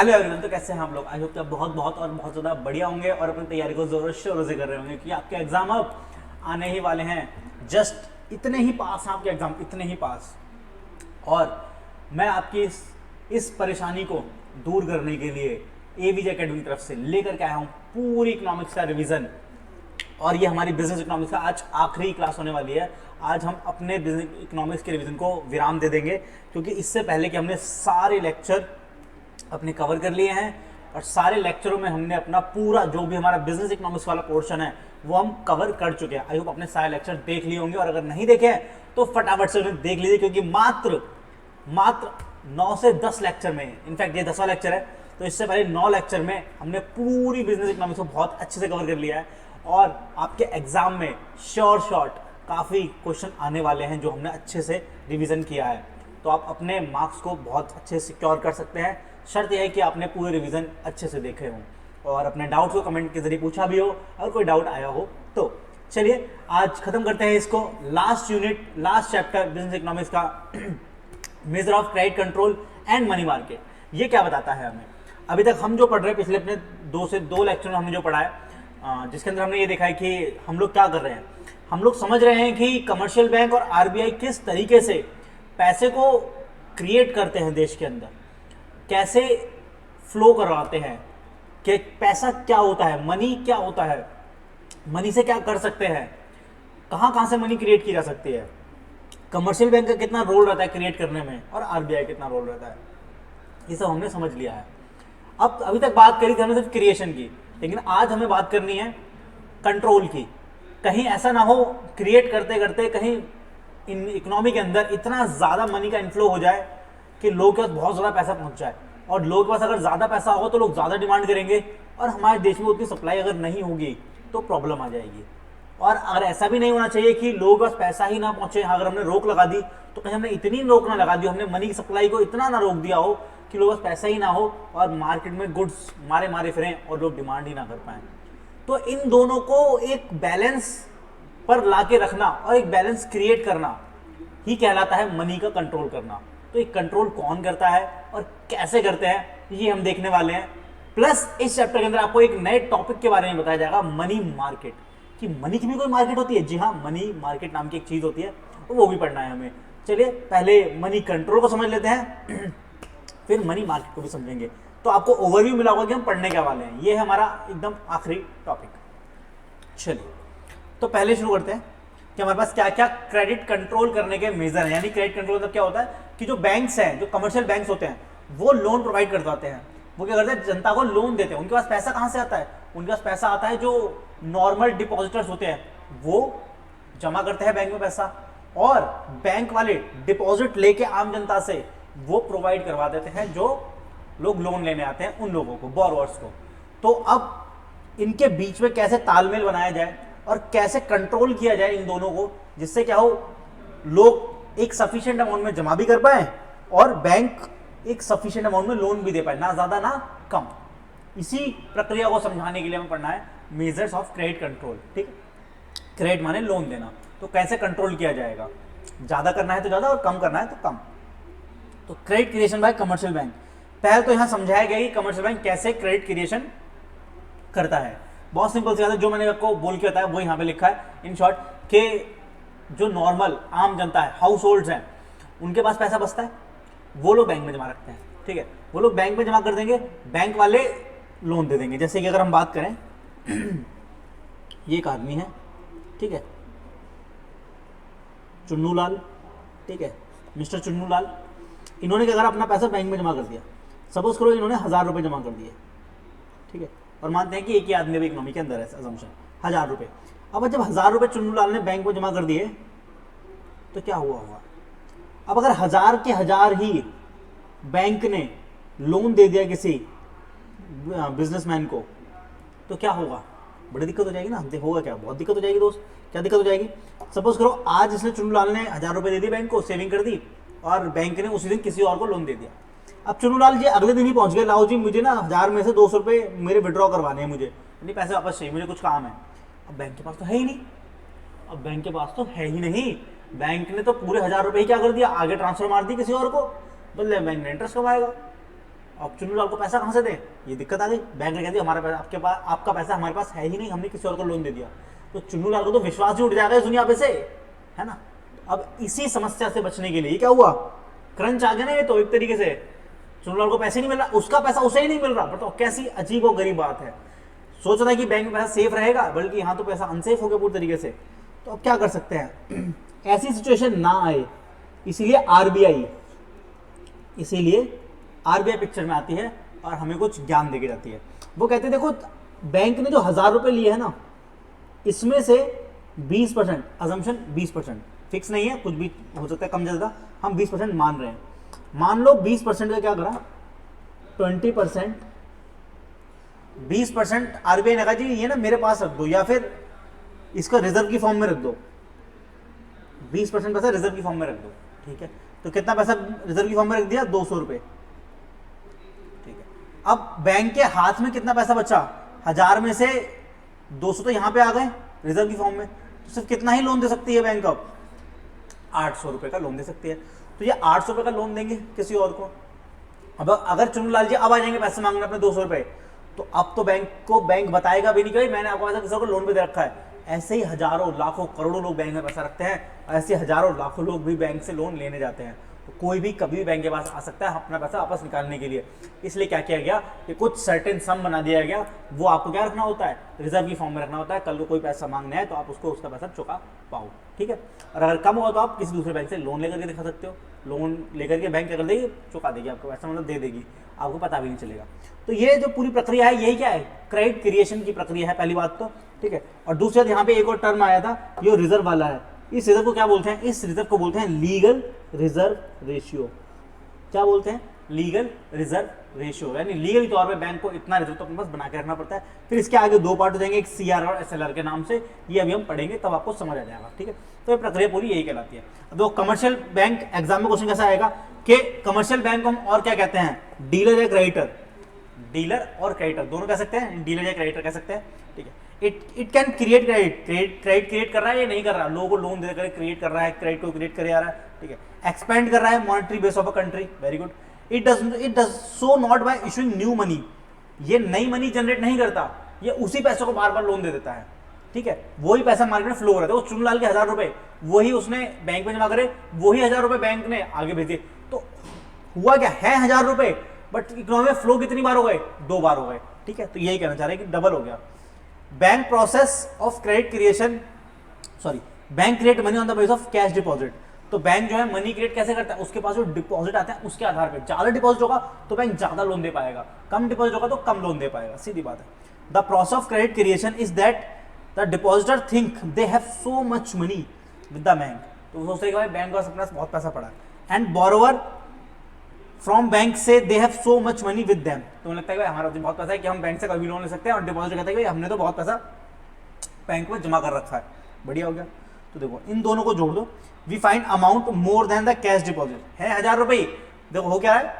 Hello everyone. तो कैसे हैं आप लोग? आई होप कि आप बहुत बहुत और बहुत ज़्यादा बढ़िया होंगे और अपनी तैयारी को जोरों शोरों से कर रहे होंगे कि आपके एग्जाम अब आने ही वाले हैं। जस्ट इतने ही पास हैं आपके एग्जाम, इतने ही पास। और मैं आपकी इस परेशानी को दूर करने के लिए एवीजे अकेडमी की तरफ से लेकर के आया हूँ पूरी इकोनॉमिक्स का रिवीजन। और ये हमारी बिजनेस इकोनॉमिक्स का आज आखिरी क्लास होने वाली है। आज हम अपने बिजनेस इकोनॉमिक्स के रिवीजन को विराम दे देंगे, क्योंकि इससे पहले कि हमने सारे लेक्चर अपने कवर कर लिए हैं और सारे लेक्चरों में हमने अपना पूरा जो भी हमारा बिजनेस इकोनॉमिक्स वाला पोर्शन है वो हम कवर कर चुके हैं। आई होप अपने सारे लेक्चर देख लिए होंगे, और अगर नहीं देखे हैं तो फटाफट से उन्हें देख लीजिए, क्योंकि मात्र मात्र 9 से 10 लेक्चर में, इनफैक्ट ये 10वां लेक्चर है, तो इससे पहले 9 लेक्चर में हमने पूरी बिजनेस इकोनॉमिक्स को बहुत अच्छे से कवर कर लिया है। और आपके एग्जाम में श्योर शॉर्ट काफ़ी क्वेश्चन आने वाले हैं जो हमने अच्छे से रिवीजन किया है, तो आप अपने मार्क्स को बहुत अच्छे से सिक्योर कर सकते हैं। शर्त यह है कि आपने पूरे रिवीजन अच्छे से देखे हों और अपने डाउट्स को कमेंट के जरिए पूछा भी हो, अगर कोई डाउट आया हो तो। चलिए आज खत्म करते हैं इसको। Last unit, last chapter business economics का major of credit control and money market, ये क्या बताता है हमें? अभी तक हम जो पढ़ रहे हैं, पिछले अपने 2 लेक्चर में हमने जो पढ़ा है, जिसके अंदर हमने ये देखा है कि हम लोग क्या कर रहे हैं। हम लोग समझ रहे हैं कि कमर्शियल बैंक और आरबीआई किस तरीके से पैसे को क्रिएट करते हैं देश के अंदर, कैसे फ्लो करवाते हैं, कि पैसा क्या होता है, मनी क्या होता है, मनी से क्या कर सकते हैं, कहाँ कहाँ से मनी क्रिएट की जा सकती है, कमर्शियल बैंक का कितना रोल रहता है क्रिएट करने में, और आरबीआई कितना रोल रहता है। ये सब हमने समझ लिया है। अब अभी तक बात करी थी हमने सिर्फ क्रिएशन की, लेकिन आज हमें बात करनी है कंट्रोल की। कहीं ऐसा ना हो क्रिएट करते करते कहीं इन इकोनॉमी के अंदर इतना ज़्यादा मनी का इन्फ्लो हो जाए कि लोगों के पास बहुत ज़्यादा पैसा पहुंच जाए, और लोगों के पास अगर ज़्यादा पैसा होगा तो लोग ज़्यादा डिमांड करेंगे, और हमारे देश में उतनी सप्लाई अगर नहीं होगी तो प्रॉब्लम आ जाएगी। और अगर ऐसा भी नहीं होना चाहिए कि लोगों के पास पैसा ही ना पहुंचे, अगर हमने रोक लगा दी तो कहीं हमने इतनी रोक ना लगा दी, हमने मनी की सप्लाई को इतना ना रोक दिया हो कि लोगों के पास पैसा ही ना हो और मार्केट में गुड्स मारे मारे फिरें और लोग डिमांड ही ना कर पाएँ। तो इन दोनों को एक बैलेंस पर ला के रखना और एक बैलेंस क्रिएट करना ही कहलाता है मनी का कंट्रोल करना। तो एक कंट्रोल कौन करता है और कैसे करते हैं, ये हम देखने वाले हैं। प्लस इस चैप्टर के अंदर आपको एक नए टॉपिक के बारे में बताया जाएगा, मनी मार्केट, कि मनी की भी कोई मार्केट होती है। जी हाँ, मनी मार्केट नाम की एक चीज होती है, वो भी पढ़ना है हमें। चलिए पहले मनी कंट्रोल को समझ लेते हैं फिर मनी मार्केट को भी समझेंगे, तो आपको ओवरव्यू मिला होगा कि हम पढ़ने क्या वाले हैं। ये है हमारा एकदम आखिरी टॉपिक। चलिए तो पहले शुरू करते हैं कि हमारे पास क्या क्या क्रेडिट कंट्रोल करने के मेजर हैं। यानी क्रेडिट कंट्रोल मतलब क्या होता है कि जो बैंक्स हैं, जो कमर्शियल बैंक्स होते हैं, वो लोन प्रोवाइड करते हैं। वो क्या करते हैं, जनता को लोन देते हैं। उनके पास पैसा कहाँ से आता है? उनके पास पैसा आता है जो नॉर्मल डिपॉजिटर्स होते हैं, वो जमा करते हैं बैंक में पैसा, और बैंक वाले डिपॉजिट लेके आम जनता से वो प्रोवाइड करवा देते हैं जो लोग लोन लेने आते हैं, उन लोगों को, बोरोवर्स को। तो अब इनके बीच में कैसे तालमेल बनाया जाए और कैसे कंट्रोल किया जाए इन दोनों को, जिससे क्या हो, लोग एक सफिशिएंट अमाउंट में जमा भी कर पाए और बैंक एक सफिशिएंट अमाउंट में लोन भी दे पाए, ना ज्यादा ना कम। इसी प्रक्रिया को समझाने के लिए हमें पढ़ना है मेजर्स ऑफ क्रेडिट कंट्रोल। ठीक है, क्रेडिट माने लोन देना, तो कैसे कंट्रोल किया जाएगा, ज्यादा करना है तो ज्यादा और कम करना है तो कम। तो credit creation bye commercial bank, पहले तो यहां समझाया गया कि कमर्शियल बैंक कैसे क्रेडिट क्रिएशन करता है। बहुत सिंपल सी बात है, जो मैंने आपको बोल के बताया वो यहाँ पे लिखा है इन शॉर्ट, कि जो नॉर्मल आम जनता है, हाउस होल्ड्स हैं, उनके पास पैसा बचता है, वो लोग बैंक में जमा रखते हैं। ठीक है, वो लोग बैंक में जमा कर देंगे, बैंक वाले लोन दे देंगे। जैसे कि अगर हम बात करें ये एक आदमी है, ठीक है, चुन्नू लाल, ठीक है, मिस्टर चुन्नू लाल, इन्होंने क्या करा, अपना पैसा बैंक में जमा कर दिया। सपोज करो इन्होंने 1000 रुपये जमा कर दिए, ठीक है, और मानते हैं कि एक ही आदमी भी इकोनॉमी के अंदर है, असम्पशन 1000 रुपये। अब जब 1000 रुपये चुन्नू लाल ने बैंक में जमा कर दिए तो क्या हुआ होगा? अब अगर 1000 के 1000 ही बैंक ने लोन दे दिया किसी बिजनेसमैन को, तो क्या होगा? बड़ी दिक्कत हो जाएगी ना। होगा क्या? बहुत दिक्कत हो जाएगी दोस्त। क्या दिक्कत हो जाएगी? सपोज करो आज इसने, चुन्नू लाल ने 1000 रुपये दे दिए बैंक को, सेविंग कर दी, और बैंक ने उसी दिन किसी और को लोन दे दिया। अब चुन्नू लाल जी अगले दिन ही पहुंच गए, लाओ जी मुझे ना 1000 में से 200 रुपये मेरे विड्रॉ करवाने हैं, मुझे नहीं पैसे वापस चाहिए, मुझे कुछ काम है। अब बैंक के पास तो है ही नहीं, अब बैंक के पास तो है ही नहीं, बैंक ने तो पूरे 1000 रुपये ही क्या कर दिया, आगे ट्रांसफर मार दी किसी और को, बदले बैंक ने इंटरेस्ट कमाएगा। अब चुन्नूलाल को पैसा कहाँ से दे, ये दिक्कत आ गई। बैंक ने कह दिया हमारा पैसा आपके पास, आपका पैसा हमारे पास है ही नहीं, हमने किसी और को लोन दे दिया, तो चुन्नूलाल को तो विश्वास ही उठ जाएगा इस दुनिया पे से, है ना। अब इसी समस्या से बचने के लिए क्या हुआ, क्रंच आ गया ना ये तो एक तरीके से, चुन्नूलाल को पैसे नहीं मिल रहा, उसका पैसा उसे ही नहीं मिल रहा। बताओ कैसी अजीब और गरीब बात है। सोच रहा है कि बैंक में पैसा सेफ रहेगा, बल्कि यहाँ तो पैसा अनसेफ हो गया पूरी तरीके से। तो अब क्या कर सकते हैं ऐसी सिचुएशन ना आए, इसीलिए आरबीआई पिक्चर में आती है और हमें कुछ ज्ञान देके जाती है। वो कहते हैं देखो बैंक ने जो 1000 रुपये लिए है ना, इसमें से 20%, अजम्पशन 20%, फिक्स नहीं है, कुछ भी हो सकता है कम ज़्यादा, हम 20% मान रहे हैं। मान लो 20% का क्या करा, 20%, 20% आरबीआई ने कहा जी ये ना मेरे पास रख दो, या फिर इसका रिजर्व की फॉर्म में रख दो, 20% पैसा रिजर्व की फॉर्म में रख दो, ठीक है। तो कितना पैसा रिजर्व की फॉर्म में रख दिया, 200 रुपये, ठीक है। अब बैंक के हाथ में कितना पैसा बचा, 1000 में से 200 तो यहां पे आ गए रिजर्व की फॉर्म में, तो सिर्फ कितना ही लोन दे सकती है बैंक, अब 800 रुपये का लोन दे सकती है। तो ये 800 रुपये का लोन देंगे किसी और को। अब अगर चुन्नूलाल जी अब आ जाएंगे पैसे मांगने अपने 200 रुपये, तो अब तो बैंक बताएगा भी नहीं कि मैंने आपको पैसा किसी को लोन पे दे रखा है। ऐसे ही हजारों लाखों करोड़ों लोग बैंक में पैसा रखते हैं, ऐसे हजारों लाखों लोग भी बैंक से लोन लेने जाते हैं। तो कोई भी कभी भी बैंक के पास आ सकता है अपना पैसा वापस निकालने के लिए। इसलिए क्या किया गया कि कुछ सर्टेन सम बना दिया गया, वो आपको क्या रखना होता है, रिजर्व की फॉर्म में रखना होता है। कल को कोई पैसा मांगना है तो आप उसको उसका पैसा चुका पाओ, ठीक है। और अगर कम हुआ तो आप किसी दूसरे बैंक से लोन लेकर के दिखा सकते हो, लोन लेकर के बैंक क्या कर देगी, चुका देगी आपको पैसा, मतलब दे देगी, आपको पता भी नहीं चलेगा। तो ये जो पूरी प्रक्रिया है यही क्या है, क्रेडिट क्रिएशन की प्रक्रिया है, पहली बात तो, ठीक है। और दूसरी बात यहाँ पे एक और टर्म आया था, ये रिजर्व वाला है। इस रिजर्व को क्या बोलते हैं, इस रिजर्व को बोलते हैं लीगल रिजर्व रेशियो। क्या बोलते हैं, लीगल रिजर्व रेशियो, यानी लीगल तौर पे बैंक को इतना रिजर्व तो अपने पास बना के रखना पड़ता है। फिर इसके आगे दो पार्ट हो जाएंगे, एक सीआर और एसएलआर के नाम से, ये अभी हम पढ़ेंगे तब आपको समझ आ जाएगा, ठीक है। तो ये प्रक्रिया पूरी यही कहलाती है। तो कमर्शियल बैंक एग्जाम में क्वेश्चन कैसा आएगा कि कमर्शियल बैंक को हम और क्या कहते हैं, डीलर या क्रेडिटर, डीलर और क्रेडिटर दोनों कह सकते हैं, डीलर या क्रेडिटर कह सकते हैं, ठीक है। It can create credit create कर रहा है या नहीं कर रहा, लोगों को लोन देकर क्रिएट कर रहा है, क्रेडिट को क्रिएट करे जा रहा है, ठीक है। एक्सपेंड कर रहा है monetary base of a country, very good. It does so not bye issuing new money, ये नई मनी जनरेट नहीं करता, ये उसी पैसे को बार बार लोन दे देता है, ठीक है। वही पैसा मार्केट में फ्लो हो रहा है। वो चुन्नूलाल के 1000 रुपए वही उसने बैंक में जमा करे, वही 1000 रुपए बैंक ने आगे भेजे, तो हुआ क्या है 1000 रुपए, बट इकोनॉमी में फ्लो कितनी बार हो गए, 2 बार हो गए, ठीक है। तो यही कहना चाह रहे हैं कि डबल हो गया। Bank process of credit creation, sorry, bank create money on the base of cash deposit. तो बैंक जो है मनी क्रिएट कैसे करता है, उसके पास जो डिपॉजिट आता है उसके आधार पे, ज्यादा डिपॉजिट होगा तो बैंक ज्यादा लोन दे पाएगा, कम डिपॉजिट होगा तो कम लोन दे पाएगा, सीधी बात है। The process of credit creation is that the depositor think they have so much money with the bank, तो वो सोचते हैं कि बैंक के पास बहुत पैसा पड़ा है, एंड बोरोवर फ्रॉम बैंक से they have so much money with them, तो लगता है कि हमारा बहुत पैसा है कि हम बैंक से कभी लोन ले सकते हैं, और डिपॉजिट कहते हैं कि हमने तो बहुत पैसा बैंक में जमा कर रखा है, बढ़िया हो गया। तो देखो इन दोनों को जोड़ दो, we find amount more than the cash deposit है 1000 रुपये। देखो हो क्या है,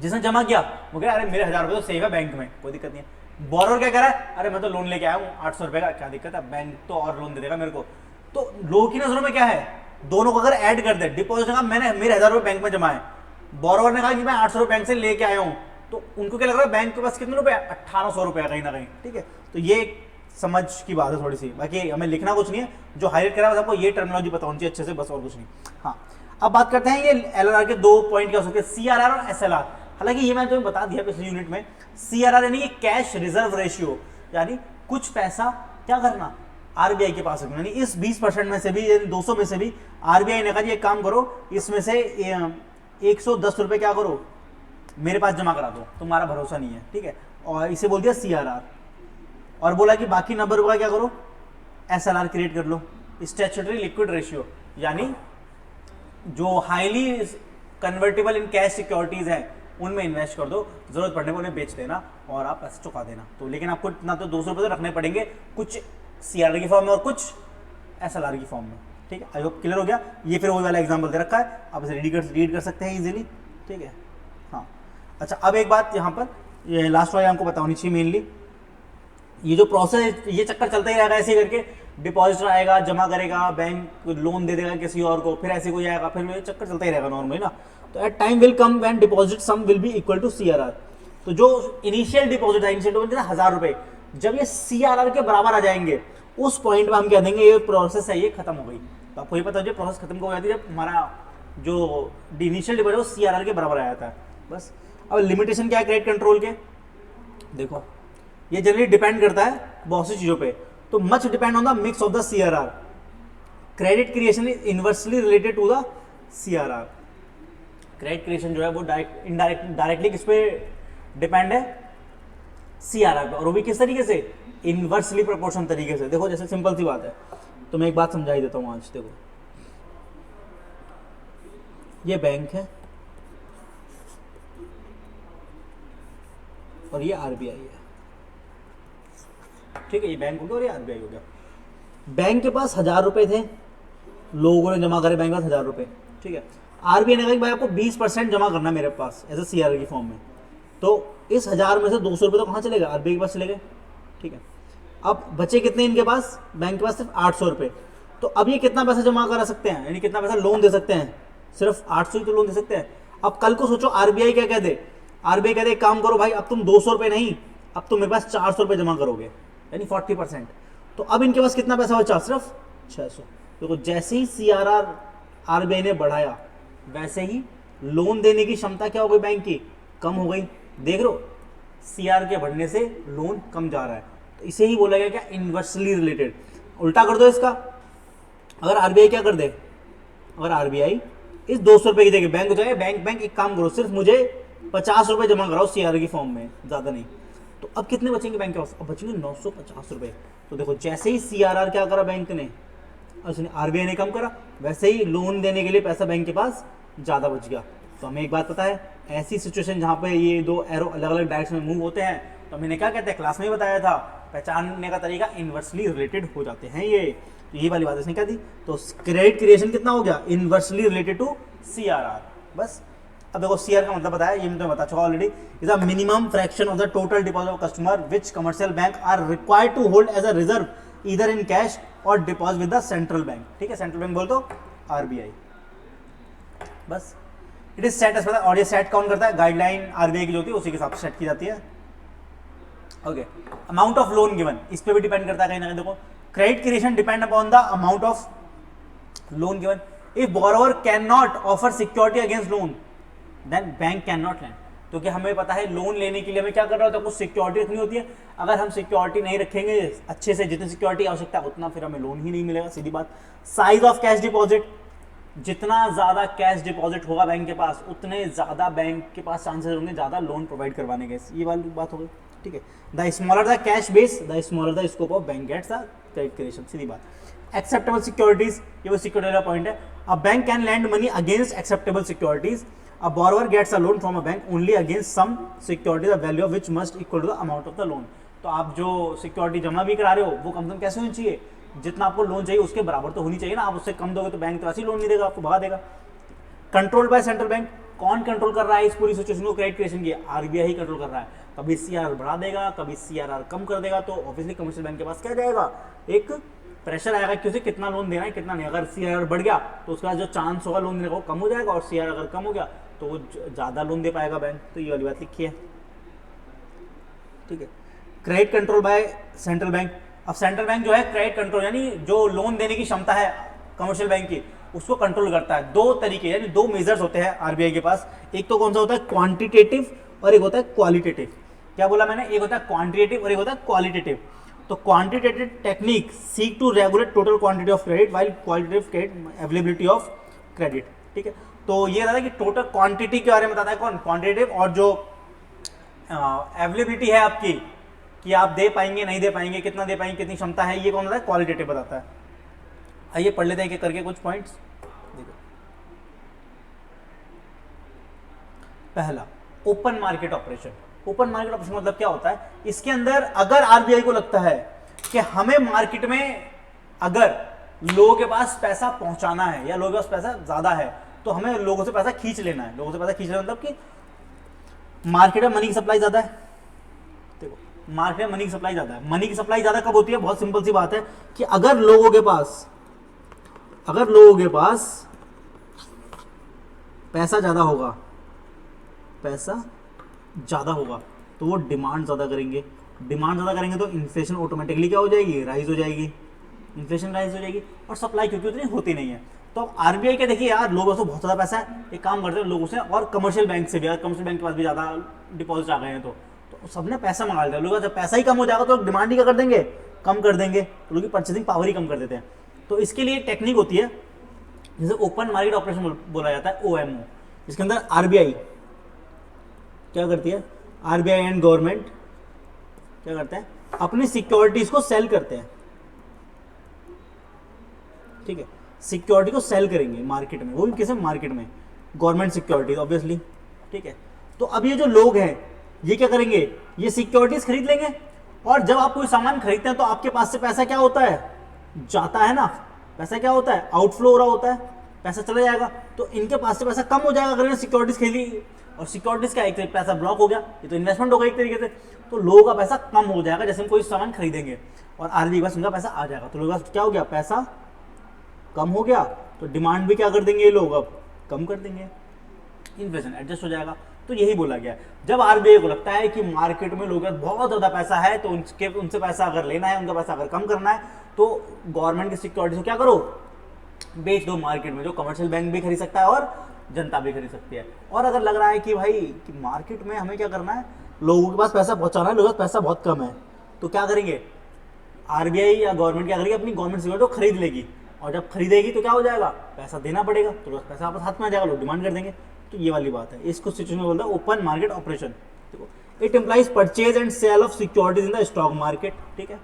जिसने जमा किया वो कह रहा है अरे मेरे 1000 रुपये तो सेव है बैंक में, कोई दिक्कत नहीं है। बोरोवर क्या कह रहा है, अरे मैं तो लोन लेके आया हूँ 800 रुपये का, क्या दिक्कत है, बैंक तो और लोन दे देगा मेरे को। तो लोगों की नजरों में क्या है, दोनों को अगर ऐड कर दे, डिपॉजिट का मैंने मेरे 1000 रुपये बैंक में जमा है, बोरोवर ने कहा कि मैं 800 रुपये बैंक से लेके आया हूँ, तो उनको क्या लग रहा है बैंक के पास कितने रुपए, 1800 रुपये कहीं ना कहीं, ठीक है। तो ये समझ की बात है थोड़ी सी, बाकी हमें लिखना कुछ नहीं है, जो हाईलाइट करा है आपको ये टर्मिनोलॉजी पता होनी चाहिए अच्छे से, बस और कुछ नहीं। हाँ, अब बात करते हैं ये एलआरआर के 2 पॉइंट क्या हो सकते हैं, सीआरआर और एसएलआर। हालांकि ये मैंने तुम्हें बता दिया पिछले यूनिट में, सीआरआर यानी कैश रिजर्व रेशियो, यानी कुछ पैसा क्या करना, आरबीआई के पास रखना, यानी इस 20% में से भी, 200 में से भी आरबीआई ने कहा एक काम करो, इसमें से 110 रुपये क्या करो मेरे पास जमा करा दो, तुम्हारा भरोसा नहीं है, ठीक है, और इसे बोल दिया सीआरआर। और बोला कि बाकी 90 रुपये क्या करो, एसएलआर क्रिएट कर लो, स्टैट्यूटरी लिक्विड रेशियो, यानी जो highly convertible in cash securities हैं उनमें इन्वेस्ट कर दो, जरूरत पड़ने पर उन्हें बेच देना और आप पैसे चुका देना। तो लेकिन आपको इतना तो 200 रुपये तो रखने पड़ेंगे, कुछ सीआरआर की फॉर्म में और कुछ एसएलआर की फॉर्म में, ठीक है। आई होप क्लियर हो गया। ये फिर वही वाला एग्जाम्पल दे रखा है, आप इसे रीड कर सकते हैं इजीली, ठीक है। हाँ, अच्छा, अब एक बात यहाँ पर ये लास्ट वाली हमको बतानी चाहिए मेनली, ये जो प्रोसेस, ये चक्कर चलता ही रहेगा ऐसे करके, डिपॉजिटर आएगा जमा करेगा, बैंक लोन दे देगा किसी और को, फिर ऐसे कोई आएगा, फिर ये चक्कर चलता ही रहेगा नॉर्मली ना। तो at time will come when deposit sum will be equal to CRR। तो जो इनिशियल डिपॉजिट है, इनिशियल डिपॉजिट 1000 रुपए, जब ये CRR के बराबर आ जाएंगे उस पॉइंट पे हम कह देंगे ये प्रोसेस है, ये खत्म हो गई। तो आपको ये पता है प्रोसेस खत्म हो जाती है जब हमारा जो इनिशियल डिपॉजिट वो CRR के बराबर आ जाता है बस। अब लिमिटेशन क्या है क्रेडिट कंट्रोल के, देखो ये जनरली डिपेंड करता है बहुत सी चीजों पे। तो much depend on the mix of the CRR। Credit creation is inversely related to the CRR। Credit creation जो है वो डायरेक्टली किस पे डिपेंड है, CRR पे, और वो भी किस तरीके से, इनवर्सली प्रोपोर्शन तरीके से। देखो जैसे सिंपल सी बात है, तो मैं एक बात समझा ही देता हूं आज। देखो ये बैंक है और ये RBI है, ठीक है, ये बैंक हो गया और ये RBI हो गया। बैंक के पास 1000 रुपए थे, लोगों ने जमा करे बैंक के पास 1000 रुपए, ठीक है। RBI ने कहा कि भाई आपको 20% जमा करना है मेरे पास एज ए CRR की फॉर्म में, तो इस 1000 में से 200 रुपये तो कहाँ चलेगा, RBI के पास चले गए, ठीक है। अब बचे कितने इनके पास, बैंक के पास सिर्फ 800 रुपये। तो अब ये कितना पैसा जमा करा सकते हैं, यानी कितना पैसा लोन दे सकते हैं, सिर्फ 800 ही तो लोन दे सकते हैं। अब कल को सोचो RBI क्या कह दे, RBI कह दे एक काम करो भाई, अब तुम 200 रुपये नहीं, अब तुम मेरे पास 400 रुपये जमा करोगे, यानी 40%। तो अब इनके पास कितना पैसा बचा, सिर्फ 600। देखो जैसे ही CRR RBI ने बढ़ाया वैसे ही लोन देने की क्षमता क्या हो गई बैंक की, कम हो गई। देख रहे हो CRR के बढ़ने से लोन कम जा रहा है, तो इसे ही बोला गया क्या, इनवर्सली रिलेटेड। उल्टा कर दो इसका, अगर RBI क्या कर दे, अगर RBI इस 200 रुपए की जगह बैंक हो जाए, बैंक एक काम करो, सिर्फ मुझे 50 रुपए जमा कराओ CRR की फॉर्म में, ज्यादा नहीं। तो अब कितने बचेंगे बैंक के पास, अब बचेंगे 950 रुपए। तो देखो जैसे ही CRR क्या करा बैंक ने, RBI ने कम करा, वैसे ही लोन देने के लिए पैसा बैंक के पास ज्यादा बच गया। तो हमें एक बात पता है, ऐसी सिचुएशन जहां पे ये दो एरो अलग अलग डायरेक्शन में मूव होते हैं, तो हमने क्या कहते हैं, क्लास में ही बताया था, पहचानने का तरीका इनवर्सली रिलेटेड हो जाते हैं ये। तो ये वाली बात इसने क्या दी, तो क्रेडिट क्रिएशन कितना हो गया, इनवर्सली रिलेटेड टू CRR, बस। अब देखो CRR का मतलब बताया, ये मैं बता चुका already, is a minimum fraction of the total deposit of customer which commercial bank are required to hold as a reserve either in cash और deposit with the central bank, ठीक है। सेंट्रल बैंक बोल तो RBI, बस। It is set as, और ये set कौन करता है, गाइडलाइन RBI की जो होती है उसी के हिसाब से सेट की जाती है, okay. Amount of loan given, इस पे भी डिपेंड करता है कहीं ना कहीं। देखो credit creation depend upon the amount of loan given. If borrower can not offer security against loan then bank can not lend. क्योंकि हमें पता है लोन लेने के लिए हमें क्या करना होता है, कुछ सिक्योरिटी रखनी होती है। अगर हम सिक्योरिटी नहीं रखेंगे अच्छे से, जितनी सिक्योरिटी आवश्यकता है उतना, फिर हमें लोन ही नहीं मिलेगा, सीधी बात। साइज ऑफ कैश डिपॉजिट, जितना ज्यादा कैश डिपॉजिट होगा बैंक के पास, उतने ज्यादा बैंक के पास चांसेस होंगे ज्यादा लोन प्रोवाइड करवाने के, ये वाली बात हो गई, ठीक है। The smaller the cash base, the smaller the scope of bank gets the credit creation, सीधी बात। एक्सेप्टेबल सिक्योरिटीज, ये वो सिक्योरिटी का पॉइंट है। A bank can lend money against acceptable securities. A borrower gets a loan from a bank only against some security the value of which must equal to the amount of the loan। तो आप जो security जमा भी करा रहे हो वो कम से कम कैसे होनी चाहिए, जितना आपको लोन चाहिए उसके बराबर तो होनी चाहिए ना। आप उससे कम दोगे तो बैंक तो ऐसे ही लोन नहीं देगा, आपको भगा देगा। कंट्रोल बाय सेंट्रल बैंक, कौन कंट्रोल कर रहा है इस पूरी सिचुएशन को, क्रेडिट क्रिएशन की, RBI ही कंट्रोल कर रहा है। कभी CRR बढ़ा देगा, कभी CRR कम कर देगा, तो ऑब्वियसली कमर्शियल बैंक के पास क्या जाएगा, एक प्रेशर आएगा कि उसे कितना लोन देना है कितना नहीं। अगर CRR बढ़ गया तो उसका जो चांस होगा लोन देने का वो कम हो जाएगा, और CRR अगर कम हो गया तो वो ज्यादा लोन दे पाएगा बैंक। तो ये वाली बात लिखी है, ठीक है। Credit control by central bank. अब सेंट्रल बैंक जो है क्रेडिट कंट्रोल, यानी जो लोन देने की क्षमता है कमर्शियल बैंक की, उसको कंट्रोल करता है। दो तरीके, यानी दो मेजर्स होते हैं RBI के पास। एक तो कौन सा होता है, क्वांटिटेटिव, और एक होता है क्वालिटेटिव। क्या बोला मैंने, एक होता है क्वांटिटेटिव और एक होता है क्वालिटेटिव। तो quantitative technique seek to regulate total quantity of credit, while qualitative credit availability of credit, ठीक है। तो ये बताता है कि टोटल क्वांटिटी के बारे में बताता है कौन, क्वांटिटेटिव, और जो अवेलेबिलिटी है आपकी, कि आप दे पाएंगे नहीं दे पाएंगे, कितना दे पाएंगे, कितनी क्षमता है, ये कौन होता है, क्वालिटेटिव बताता है। आइए पढ़ लेते हैं कि करके कुछ पॉइंट्स। देखो पहला, open market operation. Open market operation मतलब क्या होता है, इसके अंदर अगर RBI को लगता है कि हमें मार्केट में अगर लोगों के पास पैसा पहुंचाना है या लोगों के पास पैसा ज्यादा है, तो हमें लोगों से पैसा खींच लेना है। लोगों से पैसा खींच लेना मतलब कि मार्केट में मनी की सप्लाई ज्यादा है। देखो मार्केट में मनी की सप्लाई ज्यादा है। मनी की सप्लाई ज्यादा कब होती है, बहुत सिंपल सी बात है कि अगर लोगों के पास पैसा ज़्यादा होगा, पैसा ज़्यादा होगा तो वो डिमांड ज़्यादा करेंगे, डिमांड ज़्यादा करेंगे तो इन्फ्लेशन ऑटोमेटिकली क्या हो जाएगी, राइज हो जाएगी, इन्फ्लेशन राइज हो जाएगी, और सप्लाई क्योंकि उतनी होती नहीं है। तो अब आरबीआई के देखिए यार, लोगों से बहुत ज़्यादा पैसा है, एक काम करते हैं लोगों से और कमर्शियल बैंक से भी, यार कमर्शियल बैंक के पास भी ज़्यादा डिपॉजिट आ गए हैं तो सबने पैसा मंगा लिया, लोगों जब पैसा ही कम हो जाएगा तो डिमांड ही क्या कर देंगे, कम कर देंगे, तो लोगों की परचेसिंग पावर ही कम कर देते हैं। तो इसके लिए एक टेक्निक होती है जिसे ओपन मार्केट ऑपरेशन बोला जाता है, OMO, जिसके अंदर आरबीआई क्या करती है, आरबीआई एंड गवर्नमेंट क्या करते हैं, अपनी सिक्योरिटीज को सेल करते हैं, ठीक है, सिक्योरिटी को सेल करेंगे मार्केट में, वो भी किसी मार्केट में, गवर्नमेंट सिक्योरिटीज ऑब्वियसली, ठीक है। तो अब ये जो लोग हैं ये क्या करेंगे, ये सिक्योरिटीज खरीद लेंगे, और जब आप कोई सामान खरीदते हैं तो आपके पास से पैसा क्या होता है, जाता है ना, पैसा क्या होता है, आउटफ्लो हो रहा होता है, पैसा चला जाएगा, तो इनके पास से पैसा कम हो जाएगा अगर इन्होंने सिक्योरिटीज खरीदी, और सिक्योरिटीज का एक पैसा ब्लॉक हो गया, ये तो इन्वेस्टमेंट होगा एक तरीके से, तो लोगों का पैसा कम हो जाएगा जैसे हम कोई सामान खरीदेंगे, और आरबीआई के पास उनका पैसा आ जाएगा, तो लोगों का क्या हो गया, पैसा कम हो गया, तो डिमांड भी क्या कर देंगे ये लोग, अब कम कर देंगे, इन्फ्लेशन एडजस्ट हो जाएगा। तो यही बोला गया, जब आरबीआई को लगता है कि मार्केट में लोगों का बहुत ज़्यादा पैसा है तो उनसे पैसा अगर लेना है, उनका पैसा अगर कम करना है, तो गवर्नमेंट की सिक्योरिटीज को क्या करो, बेच दो मार्केट में, जो कमर्शियल बैंक भी खरीद सकता है और जनता भी खरीद सकती है। और अगर लग रहा है कि भाई कि मार्केट में हमें क्या करना है, लोगों के पास पैसा पहुंचाना है, लोगों के पास पैसा बहुत कम है, तो क्या करेंगे, आरबीआई या गवर्नमेंट क्या करेगी, अपनी गवर्नमेंट सिक्योरिटी को खरीद लेगी, और जब खरीदेगी तो क्या हो जाएगा, पैसा देना पड़ेगा, तो पैसा वापस हाथ में आ जाएगा, लोग डिमांड कर देंगे। तो ये वाली बात है, इसको सिचुएशन में बोलता है ओपन मार्केट ऑपरेशन। देखो, it implies purchase and sale of securities in the stock market, ठीक है,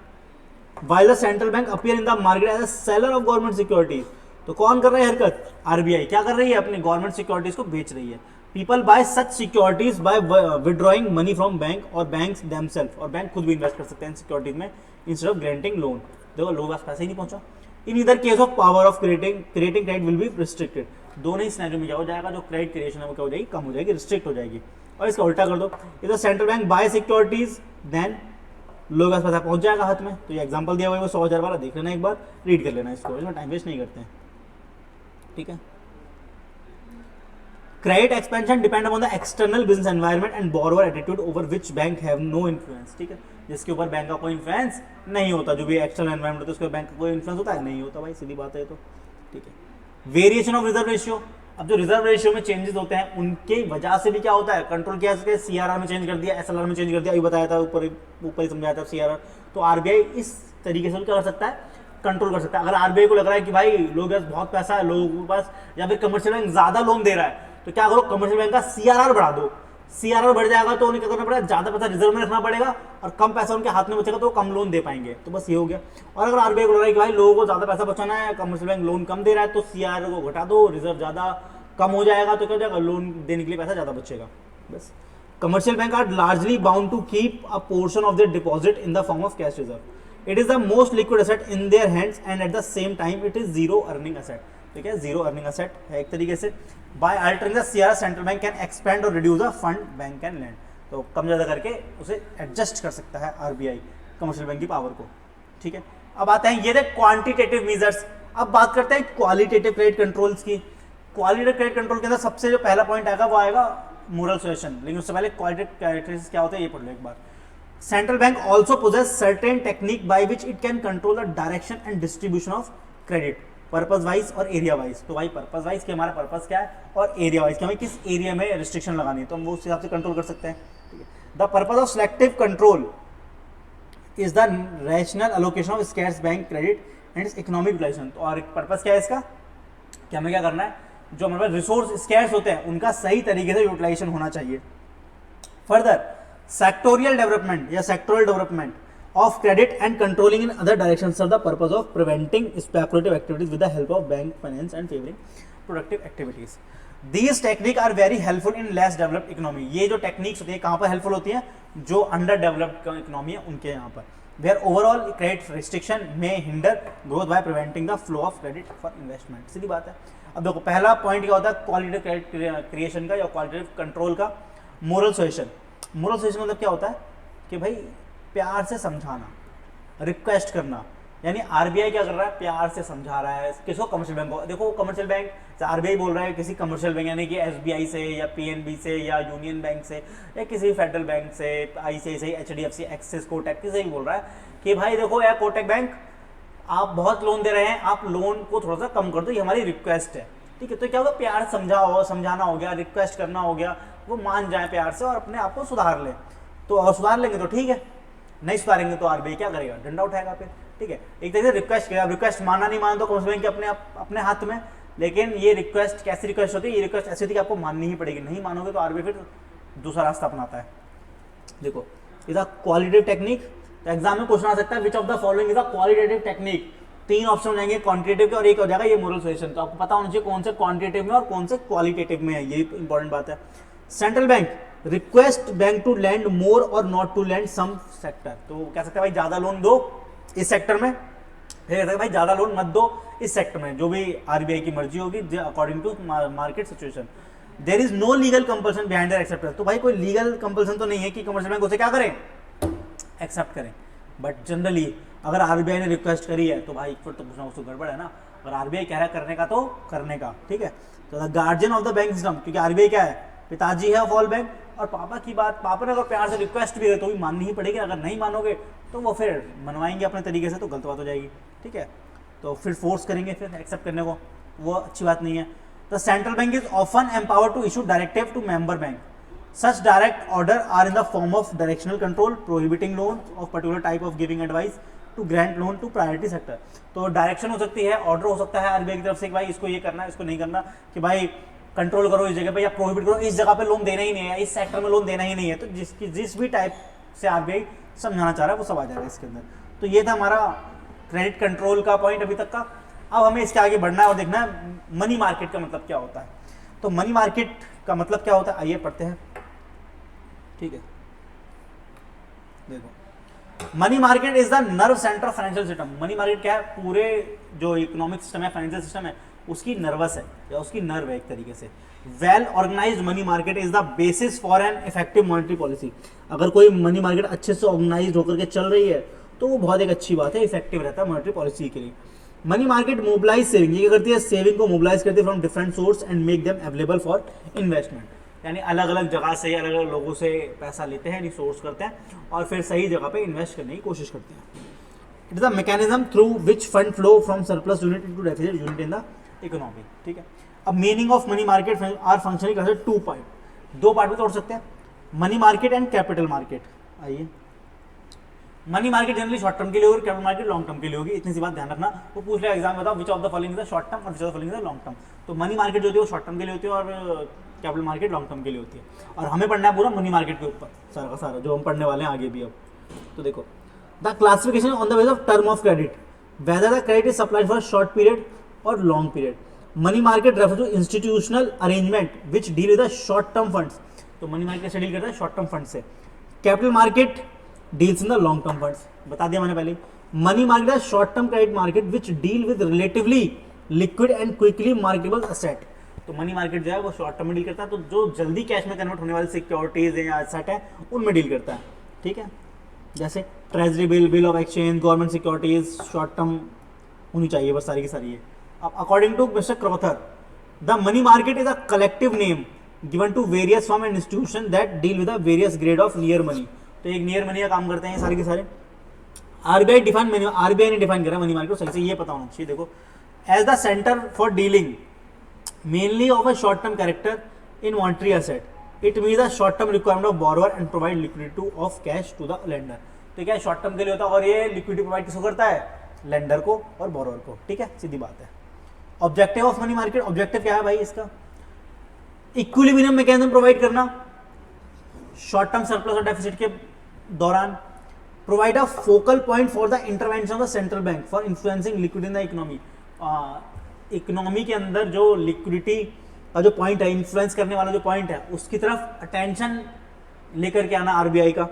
while the central bank appear in the market as a seller of government securities. तो कौन कर रहा है हरकत, आरबीआई क्या कर रही है, अपनी गवर्नमेंट सिक्योरिटीज को बेच रही है। People bye such securities by withdrawing money from bank और बैंक्स देमसेल्फ, और बैंक खुद भी इन्वेस्ट कर सकते हैं सिक्योरिटीज में इंस्टेड ऑफ ग्रांटिंग लोन। देखो लोगों के पास पैसा ही नहीं पहुंचा। इन इधर case of power of creating credit will be restricted, दोनों ही सिनेरियो में क्या हो जाएगा, जो क्रेडिट क्रिएशन है वो क्या हो जाएगी, कम हो जाएगी, रिस्ट्रिक्ट हो जाएगी। और इसका उल्टा कर दो, इधर central bank buy securities then लोगों के पास पैसा पहुंच जाएगा हाथ में। तो ये एग्जांपल दिया हुआ है वो 100,000 वाला, देख लेना एक बार, रीड कर लेना इसको, इसमें टाइम वेस्ट नहीं करते हैं, ठीक है। Credit expansion depend upon the external business environment and borrower attitude over which bank have no influence, ठीक है, जिसके ऊपर बैंक का कोई इन्फ्लुएंस नहीं होता, जो भी एक्सटर्नल एनवायरनमेंट होता है उसके बैंक का कोई इन्फ्लुएंस होता है, नहीं होता भाई, सीधी बात है तो, ठीक है। वेरिएशन ऑफ रिजर्व रेशियो, अब जो रिजर्व रेशियो में चेंजेस होते हैं उनके वजह से भी क्या होता है, कंट्रोल किया, सीआरआर में चेंज कर दिया, एसएलआर में चेंज कर दिया, अभी बताया था ऊपर ही समझाया था सीआरआर। तो आरबीआई इस तरीके से क्या कर सकता है, कंट्रोल कर सकता है। अगर आरबीआई को लग रहा है कि भाई लोगों के पास बहुत पैसा है, लोगों के पास, या फिर कमर्शियल बैंक ज्यादा लोन दे रहा है, तो क्या करो, कमर्शियल बैंक का सीआरआर बढ़ा दो, सीआरआर बढ़ जाएगा तो उन्हें क्या करना पड़ेगा, ज्यादा पैसा रिजर्व में रखना पड़ेगा, और कम पैसा उनके हाथ में बचेगा तो कम लोन दे पाएंगे। तो बस ये हो गया। और अगर आरबीआई को लग रहा है कि भाई लोगों को ज्यादा पैसा बचाना है, कमर्शियल बैंक लोन कम दे रहा है, तो सीआरआर को घटा दो, रिजर्व ज्यादा कम हो जाएगा, तो क्या हो जाएगा, लोन देने के लिए पैसा ज्यादा बचेगा। बस commercial bank are largely bound to keep a portion of their deposit in the form of cash reserve. It is the most liquid asset in their hands and at the same time it is zero earning asset, ठीक है, zero earning asset है एक तरीके से। By altering the CRR central bank can expand और reduce the fund bank can lend, तो कम ज़्यादा करके उसे एडजस्ट कर सकता है आरबीआई कमर्शियल बैंक की पावर को, ठीक है। अब आते हैं ये थे क्वांटिटेटिव मेजर्स। अब बात करते हैं क्वालिटेटिव क्रेडिट कंट्रोल्स की। क्वालिटेटिव क्रेडिट कंट्रोल के अंदर सबसे जो पहला पॉइंट आएगा वो आएगा मोरल सुएशन, लेकिन उससे पहले क्वालिटेटिव कैरेक्टरिस्टिक्स क्या होते हैं ये पढ़ लो एक बार। Central bank also possess certain technique by which it can control the direction and distribution of credit, purpose wise और एरिया वाइज। तो भाई पर्पज वाइज कि हमारा पर्पज क्या है, और एरिया वाइज कि हमें किस एरिया में रिस्ट्रिक्शन लगानी है, तो हम वो उस हिसाब से कंट्रोल कर सकते हैं, ठीक है। The purpose of selective control is the rational allocation of scarce bank credit and its economic utilisation. तो और पर्पज क्या है इसका, कि हमें क्या करना है, जो हमारे पास रिसोर्स स्कैर्स होते हैं उनका सही तरीके से यूटिलाइजेशन होना चाहिए। फर्दर सेक्टोरियल डेवलपमेंट या sectoral development of credit and controlling in other directions for the purpose of preventing speculative activities with the help of bank finance and favoring productive activities. These techniques are very helpful in less developed economy. ये जो techniques होती है कहाँ पर helpful होती हैं, जो under developed economy है उनके यहाँ पर। Where overall credit restriction may hinder growth by preventing the flow of credit for investment. सीधी बात है। अब देखो पहला पॉइंट क्या होता है क्वालिटेटिव क्रेडिट क्रिएशन का या क्वालिटेटिव कंट्रोल का, मोरल सुएशन। मोरल सुएशन मतलब क्या होता है कि भाई प्यार से समझाना, रिक्वेस्ट करना, यानी आरबीआई क्या कर रहा है, प्यार से समझा रहा है किसको, कमर्शियल बैंक को। देखो कमर्शियल बैंक, आरबीआई बोल रहा है किसी कमर्शियल बैंक यानी कि एसबीआई से या पीएनबी से या यूनियन बैंक से या किसी फेडरल बैंक से, आईसीआईसीआई, एचडीएफसी, एक्सिस, कोटक, किसी भी बोल रहा है कि भाई देखो यार कोटक बैंक आप बहुत लोन दे रहे हैं, आप लोन को थोड़ा सा कम कर दो, ये हमारी रिक्वेस्ट है, ठीक है। तो क्या होगा, प्यार समझाना हो गया, रिक्वेस्ट करना हो गया, वो मान जाए प्यार से और अपने आप को सुधार ले। तो अगर सुधार लेंगे तो ठीक है, नहीं सुधारेंगे तो आरबीआई क्या करेगा, डंडा उठाएगा फिर, ठीक है। एक तरीके से रिक्वेस्ट किया, रिक्वेस्ट माना नहीं माना तो कमर्शियल बैंक के अपने हाथ में, लेकिन ये रिक्वेस्ट कैसी रिक्वेस्ट होती है, ये रिक्वेस्ट ऐसी होती है कि आपको माननी ही पड़ेगी, नहीं मानोगे तो आरबीआई फिर दूसरा रास्ता अपनाता है। देखो is a qualitative technique, exam में क्वेश्चन आ सकता है विच of the following is a qualitative technique, 3 option जाएंगे क्वांटिटेटिव के और एक हो जाएगा ये मोरल सजेशन। तो आपको पता होना चाहिए कौन से क्वांटिटेटिव में और कौन से क्वालिटेटिव में है, ये इंपॉर्टेंट बात है। Central bank request bank to lend more और not to lend some sector, तो कह सकते हैं भाई ज्यादा लोन दो इस सेक्टर में, फिर भाई ज्यादा लोन मत दो इस सेक्टर में, जो भी आरबीआई की मर्जी होगी according to market situation. There is no legal compulsion behind their acceptance, तो भाई कोई लीगल कंपल्सन तो नहीं है कि कमर्शियल बैंक उसे क्या करें, एक्सेप्ट करें। बट जनरली अगर आरबीआई ने रिक्वेस्ट करी है तो भाई फिर तो कुछ ना कुछ गड़बड़ है ना, अगर आरबीआई कह रहा है करने का तो करने का, ठीक है। तो the guardian of the bank system, क्योंकि आरबीआई क्या है, पिताजी है ऑफ ऑल बैंक, और पापा की बात, पापा ने अगर प्यार से रिक्वेस्ट भी है तो भी माननी ही पड़ेगी, अगर नहीं मानोगे तो वो फिर मनवाएंगे अपने तरीके से, तो गलत बात हो जाएगी, ठीक है। तो फिर फोर्स करेंगे फिर एक्सेप्ट करने को, वो अच्छी बात नहीं है। The central bank is often empowered to issue directive to member bank, such direct order are in the form of directional control prohibiting loan of particular type of giving advice to grant loan to priority sector. तो direction हो सकती है, order हो सकता है RBI की तरफ से कि भाई इसको ये करना है, इसको नहीं करना, कि भाई कंट्रोल करो इस जगह पे या प्रोहिबिट करो, इस जगह पे लोन देना ही नहीं है, इस सेक्टर में लोन देना ही नहीं है। तो जिस भी टाइप से आरबीआई समझाना चाह रहा है वो सब आ जाएगा इसके अंदर। तो ये था हमारा क्रेडिट कंट्रोल का पॉइंट अभी तक का। अब हमें इसके आगे बढ़ना है और देखना है मनी मार्केट का मतलब क्या होता है। तो मनी मार्केट का मतलब क्या होता है, आइए पढ़ते हैं, ठीक है। देखो money market is the nerve centre of financial system. Money market क्या है, पूरे जो इकोनॉमिक सिस्टम है, फाइनेंशियल सिस्टम है, उसकी नर्वस है या उसकी नर्व है एक तरीके से। Well organised money market is the basis for an effective monetary policy. अगर कोई मनी मार्केट अच्छे से ऑर्गेनाइज होकर के चल रही है तो वो बहुत एक अच्छी बात है, इफेक्टिव रहता है मॉनेटरी पॉलिसी के लिए। मनी मार्केट मोबिलाइज सेविंग, ये क्या करती है, सेविंग को मोबिलाइज करती है from different source and make them available for investment. यानी अलग अलग जगह से, अलग अलग लोगों से पैसा लेते हैं, रिसोर्स करते हैं और फिर सही जगह पे इन्वेस्ट करने की कोशिश करते हैं। It is the mechanism through which fund flow from surplus unit into deficit unit in the economy, ठीक है। अब meaning of money market are functioning कर सकते 2 पार्ट, 2 पार्ट में तोड़ सकते हैं, money market and capital market. आइए, money market generally short term के लिए होगी, कैपिटल मार्केट लॉन्ग टर्म के लिए होगी, इतनी सी बात ध्यान रखना। वो पूछ लिया एग्जाम बताओ which of the following is the short term और which of the following is the long term. तो मनी मार्केट जो होती है वो शॉर्ट टर्म के लिए होती है और कैपिटल मार्केट लॉन्ग टर्म के लिए होती है। और हमें पढ़ना है पूरा मनी मार्केट के ऊपर सारा का सारा, जो हम पढ़ने वाले हैं आगे भी। अब तो देखो the classification on the base of term of credit, whether the credit is supplied for short period और long period. Money market refer to institutional arrangement which deal with the short term funds, तो money market से deal करता है short term fund से। Capital market deals in the long term funds, बता दिया मैंने पहले। Money market short term credit market which deal with relatively liquid and quickly marketable asset. तो मनी मार्केट जो है वो शॉर्ट टर्म में डील करता है, तो जो जल्दी कैश में कन्वर्ट होने वाली सिक्योरिटीज या एसेट है उनमें डील करता है, ठीक है। जैसे treasury bill, bill of exchange, government securities short term होनी चाहिए बस सारी की सारी है। अब according to Mister Crowther, the money market is a collective name given to various firm and institution that deal with the various grade of near money. तो एक नियर मनी का काम करते हैं सारे के सारे। आरबीआई ने डिफाइन करा मनी मार्केट, सही से ये पता होना चाहिए। देखो, as the centre for dealing mainly of a short term character in monetary asset, it means the short term requirement of borrower and provide liquidity of cash to the lender. तो क्या short term के लिए होता है और ये liquidity provide किसको करता है, लेंडर को और बोरोवर को, ठीक है, सीधी बात है। Objective of money market, objective क्या है भाई इसका, इक्विलिब्रियम मैकेनिज्म प्रोवाइड करना शॉर्ट टर्म सरप्लस और डेफिसिट के दौरान। Provide a focal point for the intervention of the central bank for influencing liquidity in the economy. Economy के अंदर जो लिक्विडिटी का जो पॉइंट है, इन्फ्लुएंस करने वाला जो पॉइंट है, उसकी तरफ अटेंशन लेकर के आना आरबीआई का।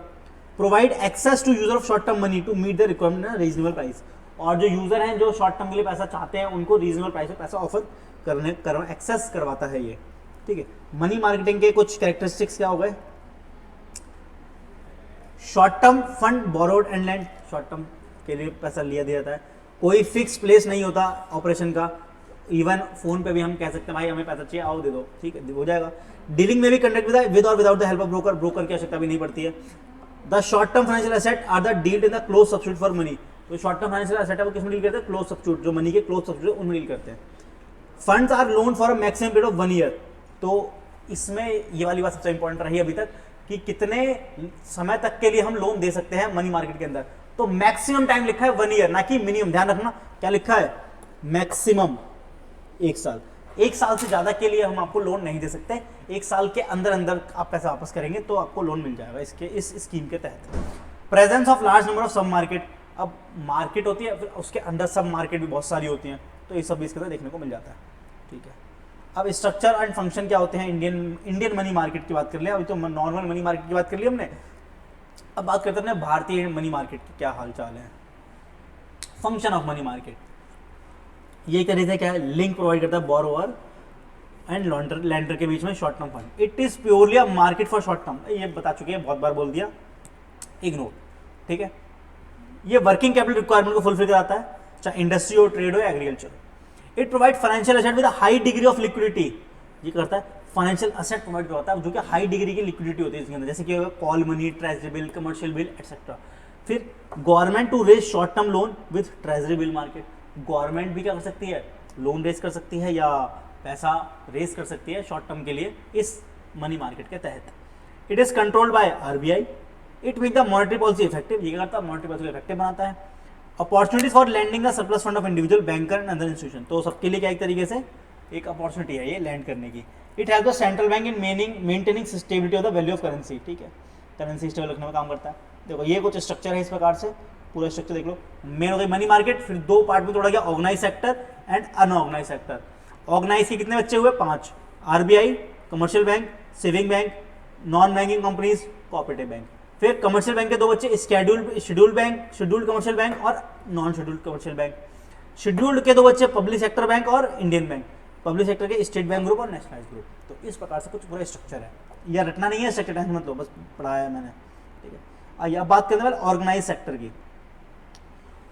Provide access to user of short term money to meet the requirement reasonable price, और जो यूजर हैं जो शॉर्ट टर्म के लिए पैसा चाहते हैं उनको रीजनेबल प्राइस पे पैसा ऑफर एक्सेस करवाता है ये, ठीक है। मनी मार्केटिंग के कुछ कैरेक्टरिस्टिक्स क्या हो गए, short term fund borrowed and land, short term के लिए पैसा लिया दिया जाता है। कोई फिक्स प्लेस नहीं होता ऑपरेशन का। इवन फोन पे भी हम कह सकते हैं भाई हमें पैसा चाहिए, आओ दे दो, ठीक है हो जाएगा। डीलिंग में भी कंडक्ट विद और without the help of broker, broker की आवश्यकता भी नहीं पड़ती है। The short term financial asset are the dealt in the close substitute for money. तो शॉर्ट टर्म फाइनेंशियल एसेट है वो किसमें डील करते हैं? क्लोज सब्स्टिट्यूट, जो मनी के क्लोज सब्स्टिट्यूट उनमें डील करते हैं। Funds are loan for a maximum period of 1 year. तो इसमें ये वाली बात सबसे इंपॉर्टेंट रही अभी तक कि कितने समय तक के लिए हम लोन दे सकते हैं मनी मार्केट के अंदर। तो मैक्सिमम टाइम लिखा है 1 ईयर, ना कि मिनिमम। ध्यान रखना क्या लिखा है, मैक्सिमम 1 साल। 1 साल से ज्यादा के लिए हम आपको लोन नहीं दे सकते। 1 साल के अंदर अंदर आप पैसा वापस करेंगे तो आपको लोन मिल जाएगा इसके इस स्कीम के तहत। Presence of large number of सब मार्केट। अब मार्केट होती है, फिर उसके अंदर सब मार्केट भी बहुत सारी होती हैं, तो ये सब भी इसके अंदर देखने को मिल जाता है, ठीक है। अब स्ट्रक्चर एंड फंक्शन क्या होते हैं इंडियन मनी मार्केट की बात कर ले। अभी तो नॉर्मल मनी मार्केट की बात कर ली हमने, अब बात करते हैं भारतीय मनी मार्केट की क्या हाल चाल है। फंक्शन ऑफ मनी मार्केट ये कह क्या है, लिंक प्रोवाइड करता है बोरोवर एंड लैंडर के बीच में short term fund. It is purely a market for short term, ये बता चुके हैं, बहुत बार बोल दिया, इग्नोर, ठीक है। ये वर्किंग कैपिटल रिक्वायरमेंट को फुलफिल कराता है, चाहे इंडस्ट्री हो, ट्रेड हो, agriculture. It provide financial asset with high degree of liquidity. ये करता है फाइनेंशियल एसेट प्रोवाइड करवाता है जो कि हाई डिग्री की लिक्विडिटी होती है इसके अंदर, जैसे कि call money, treasury bill, commercial bill etcetera. फिर government to raise short term loan with treasury bill market. Government भी क्या कर सकती है, लोन रेज कर सकती है या पैसा रेज कर सकती है शॉर्ट टर्म के लिए इस मनी मार्केट के तहत। It is controlled by RBI. It make the monetary policy effective. ये क्या करता है, मॉनेटरी पॉलिसी इफेक्टिव बनाता है। Opportunities for lending the surplus fund of individual banker and other institution. तो सबके लिए क्या एक तरीके से एक अपॉर्चुनिटी है ये लैंड करने की। It has the central bank in maintaining stability of the value of currency, ठीक है, करेंसी स्टेबल रखने में काम करता है। देखो ये कुछ स्ट्रक्चर है इस प्रकार से, पूरा स्ट्रक्चर देख लो। मेन हो गई मनी मार्केट, फिर 2 पार्ट में तोड़ा गया, organise sector and unorganise sector. Organise के कितने बच्चे हुए, 5, RBI, commercial bank, saving bank, non banking companies, cooperative bank. फिर कमर्शियल बैंक के 2 बच्चे, scheduled bank, scheduled commercial bank और non scheduled commercial bank. Scheduled के 2 बच्चे, पब्लिक सेक्टर बैंक और इंडियन बैंक। पब्लिक सेक्टर के स्टेट बैंक ग्रुप और nationalise group. तो इस प्रकार से कुछ पूरा स्ट्रक्चर है, यह रटना नहीं है स्ट्रक्चर, टेंशन मत लो, बस पढ़ाया है मैंने, ठीक है। आइए अब बात करने वाले ऑर्गेनाइज सेक्टर की।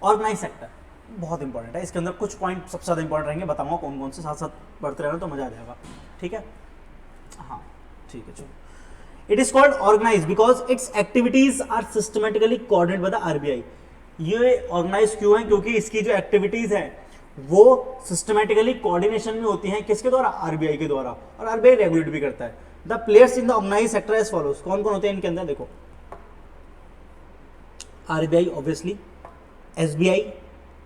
ऑर्गेनाइज सेक्टर बहुत इंपॉर्टेंट है, इसके अंदर कुछ पॉइंट सबसे ज़्यादा इंपॉर्टेंट रहेंगे, बताऊंगा कौन कौन से, साथ साथ पढ़ते रहना तो मजा आ जाएगा, ठीक है। हाँ ठीक है चलो। It is called organise because its activities are systematically coordinated by the RBI. ये ऑर्गेनाइज क्यों है, क्योंकि इसकी जो एक्टिविटीज है वो सिस्टमेटिकली कोऑर्डिनेशन में होती हैं, किसके द्वारा, आरबीआई के द्वारा, और आरबीआई रेगुलेट भी करता है। The players in the organise sector as follows. कौन कौन होते हैं इनके अंदर, देखो आरबीआई ऑब्वियसली, एसबीआई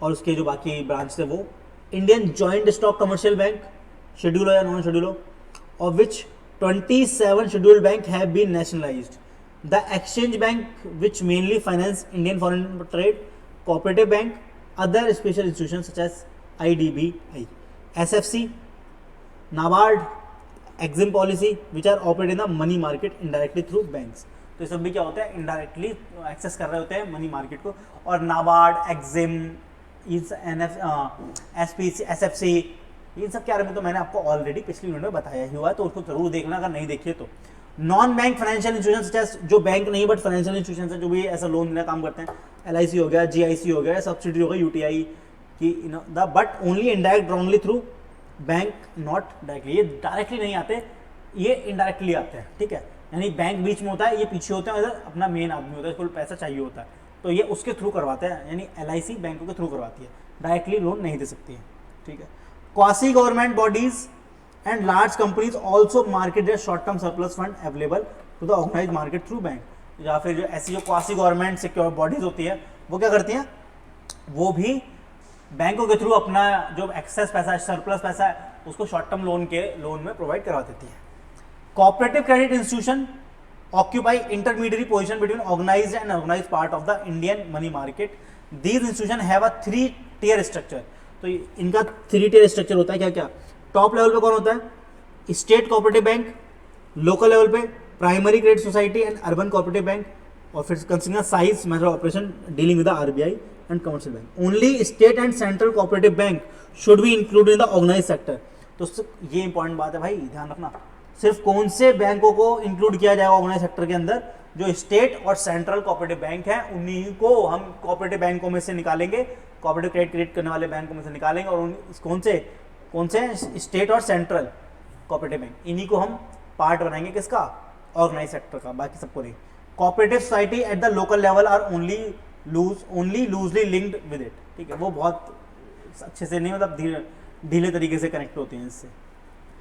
और उसके जो बाकी ब्रांच थे वो, Indian joint stock commercial bank, schedule हो या नॉन शेड्यूल हो, of which 27 scheduled bank have been nationalized. The exchange bank which mainly finance Indian foreign trade, cooperative bank, other special institutions such as IDBI, SFC, NABARD, Exim policy which are operated in the money market indirectly through banks. तो ये सब भी क्या होता है, indirectly access कर रहे होते हैं मनी मार्केट को। और नाबार्ड, एक्जिम, SFC, इन सब के बारे में तो मैंने आपको ऑलरेडी पिछली वीडियो में बताया ही हुआ है, तो उसको जरूर देखना अगर नहीं देखिए तो। नॉन बैंक फाइनेंशियल इंस्टीट्यूशन, जो बैंक नहीं बट फाइनेंशियल इंस्टीट्यूशन है, जो भी ऐसा लोन देने का काम करते हैं, LIC हो गया, GIC हो गया, सब्सिडी हो गई UTI की, but only indirect only through bank, not directly. ये डायरेक्टली नहीं आते, ये इनडायरेक्टली आते हैं, ठीक है। यानी बैंक बीच में होता है, ये पीछे होते हैं, इधर अपना मेन आदमी होता है, इसको पैसा चाहिए होता है, तो ये उसके थ्रू करवाते हैं, यानी LIC बैंकों के थ्रू करवाती है, डायरेक्टली लोन नहीं दे सकती है, ठीक है। Quasi government bodies and large companies also market their short term surplus fund available to the organized market through bank. या फिर जो ऐसी जो क्वासी गवर्नमेंट सिक्योर बॉडीज होती है वो क्या करती हैं, वो भी बैंकों के थ्रू अपना जो एक्सेस पैसा है, सरप्लस पैसा है, उसको शॉर्ट टर्म लोन में प्रोवाइड करवा देती है। Cooperative credit institution occupy intermediate position between organised and unorganised part of the Indian money market. These institution have a 3-tier structure. तो इनका 3-tier स्ट्रक्चर होता है। क्या क्या, टॉप लेवल पे कौन होता है, state cooperative bank, local level पे primary credit society and urban cooperative bank, और फिर consider size method operation dealing with the RBI and commercial bank. Only state and central cooperative bank should be included in the organise sector. तो ये important बात है भाई, ध्यान रखना, सिर्फ कौन से बैंकों को इंक्लूड किया जाएगा ऑर्गेनाइज सेक्टर के अंदर, जो स्टेट और सेंट्रल कोऑपरेटिव बैंक है उन्हीं को हम कोऑपरेटिव बैंकों में से निकालेंगे, कोऑपरेटिव क्रेडिट क्रिएट करने वाले बैंकों में से निकालेंगे और कौन से स्टेट और सेंट्रल कोऑपरेटिव बैंक, इन्हीं को हम पार्ट बनाएंगे किसका, ऑर्गेनाइज सेक्टर का, बाकी सबको नहीं। Cooperative society at the local level are only loosely linked with it, ठीक है, वो बहुत अच्छे से नहीं, मतलब ढीले तरीके से कनेक्ट होते हैं इससे,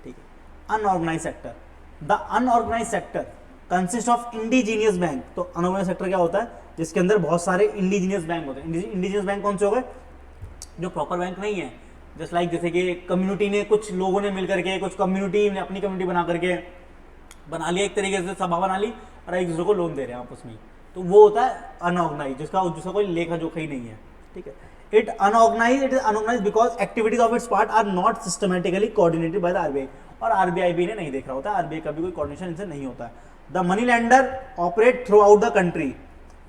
ठीक है। Unorganised sector, the unorganised sector consist of indigenous bank, तो अनऑर्गेनाइज सेक्टर क्या होता है, जिसके अंदर बहुत सारे इंडिजीनियस बैंक होते हैं। इंडिजीनियस बैंक कौन से हो गए, जो प्रॉपर बैंक नहीं है, जस्ट लाइक जैसे कि कम्युनिटी ने, कुछ लोगों ने मिलकर के, कुछ कम्युनिटी ने अपनी कम्युनिटी बना करके बना लिया, एक तरीके से सभा बना ली और एक दूसरे को लोन दे रहे हैं आपस में, तो वो होता है अनऑर्गेनाइज, जिसका कोई लेखा जोखा ही नहीं है, ठीक है। It is unorganised because activities of its part are not systematically coordinated by the RBI, और आरबीआई भी ने नहीं देख रहा होता, आरबीआई का भी कोई कोऑर्डिनेशन इनसे नहीं होता है। The money lender operate throughout the country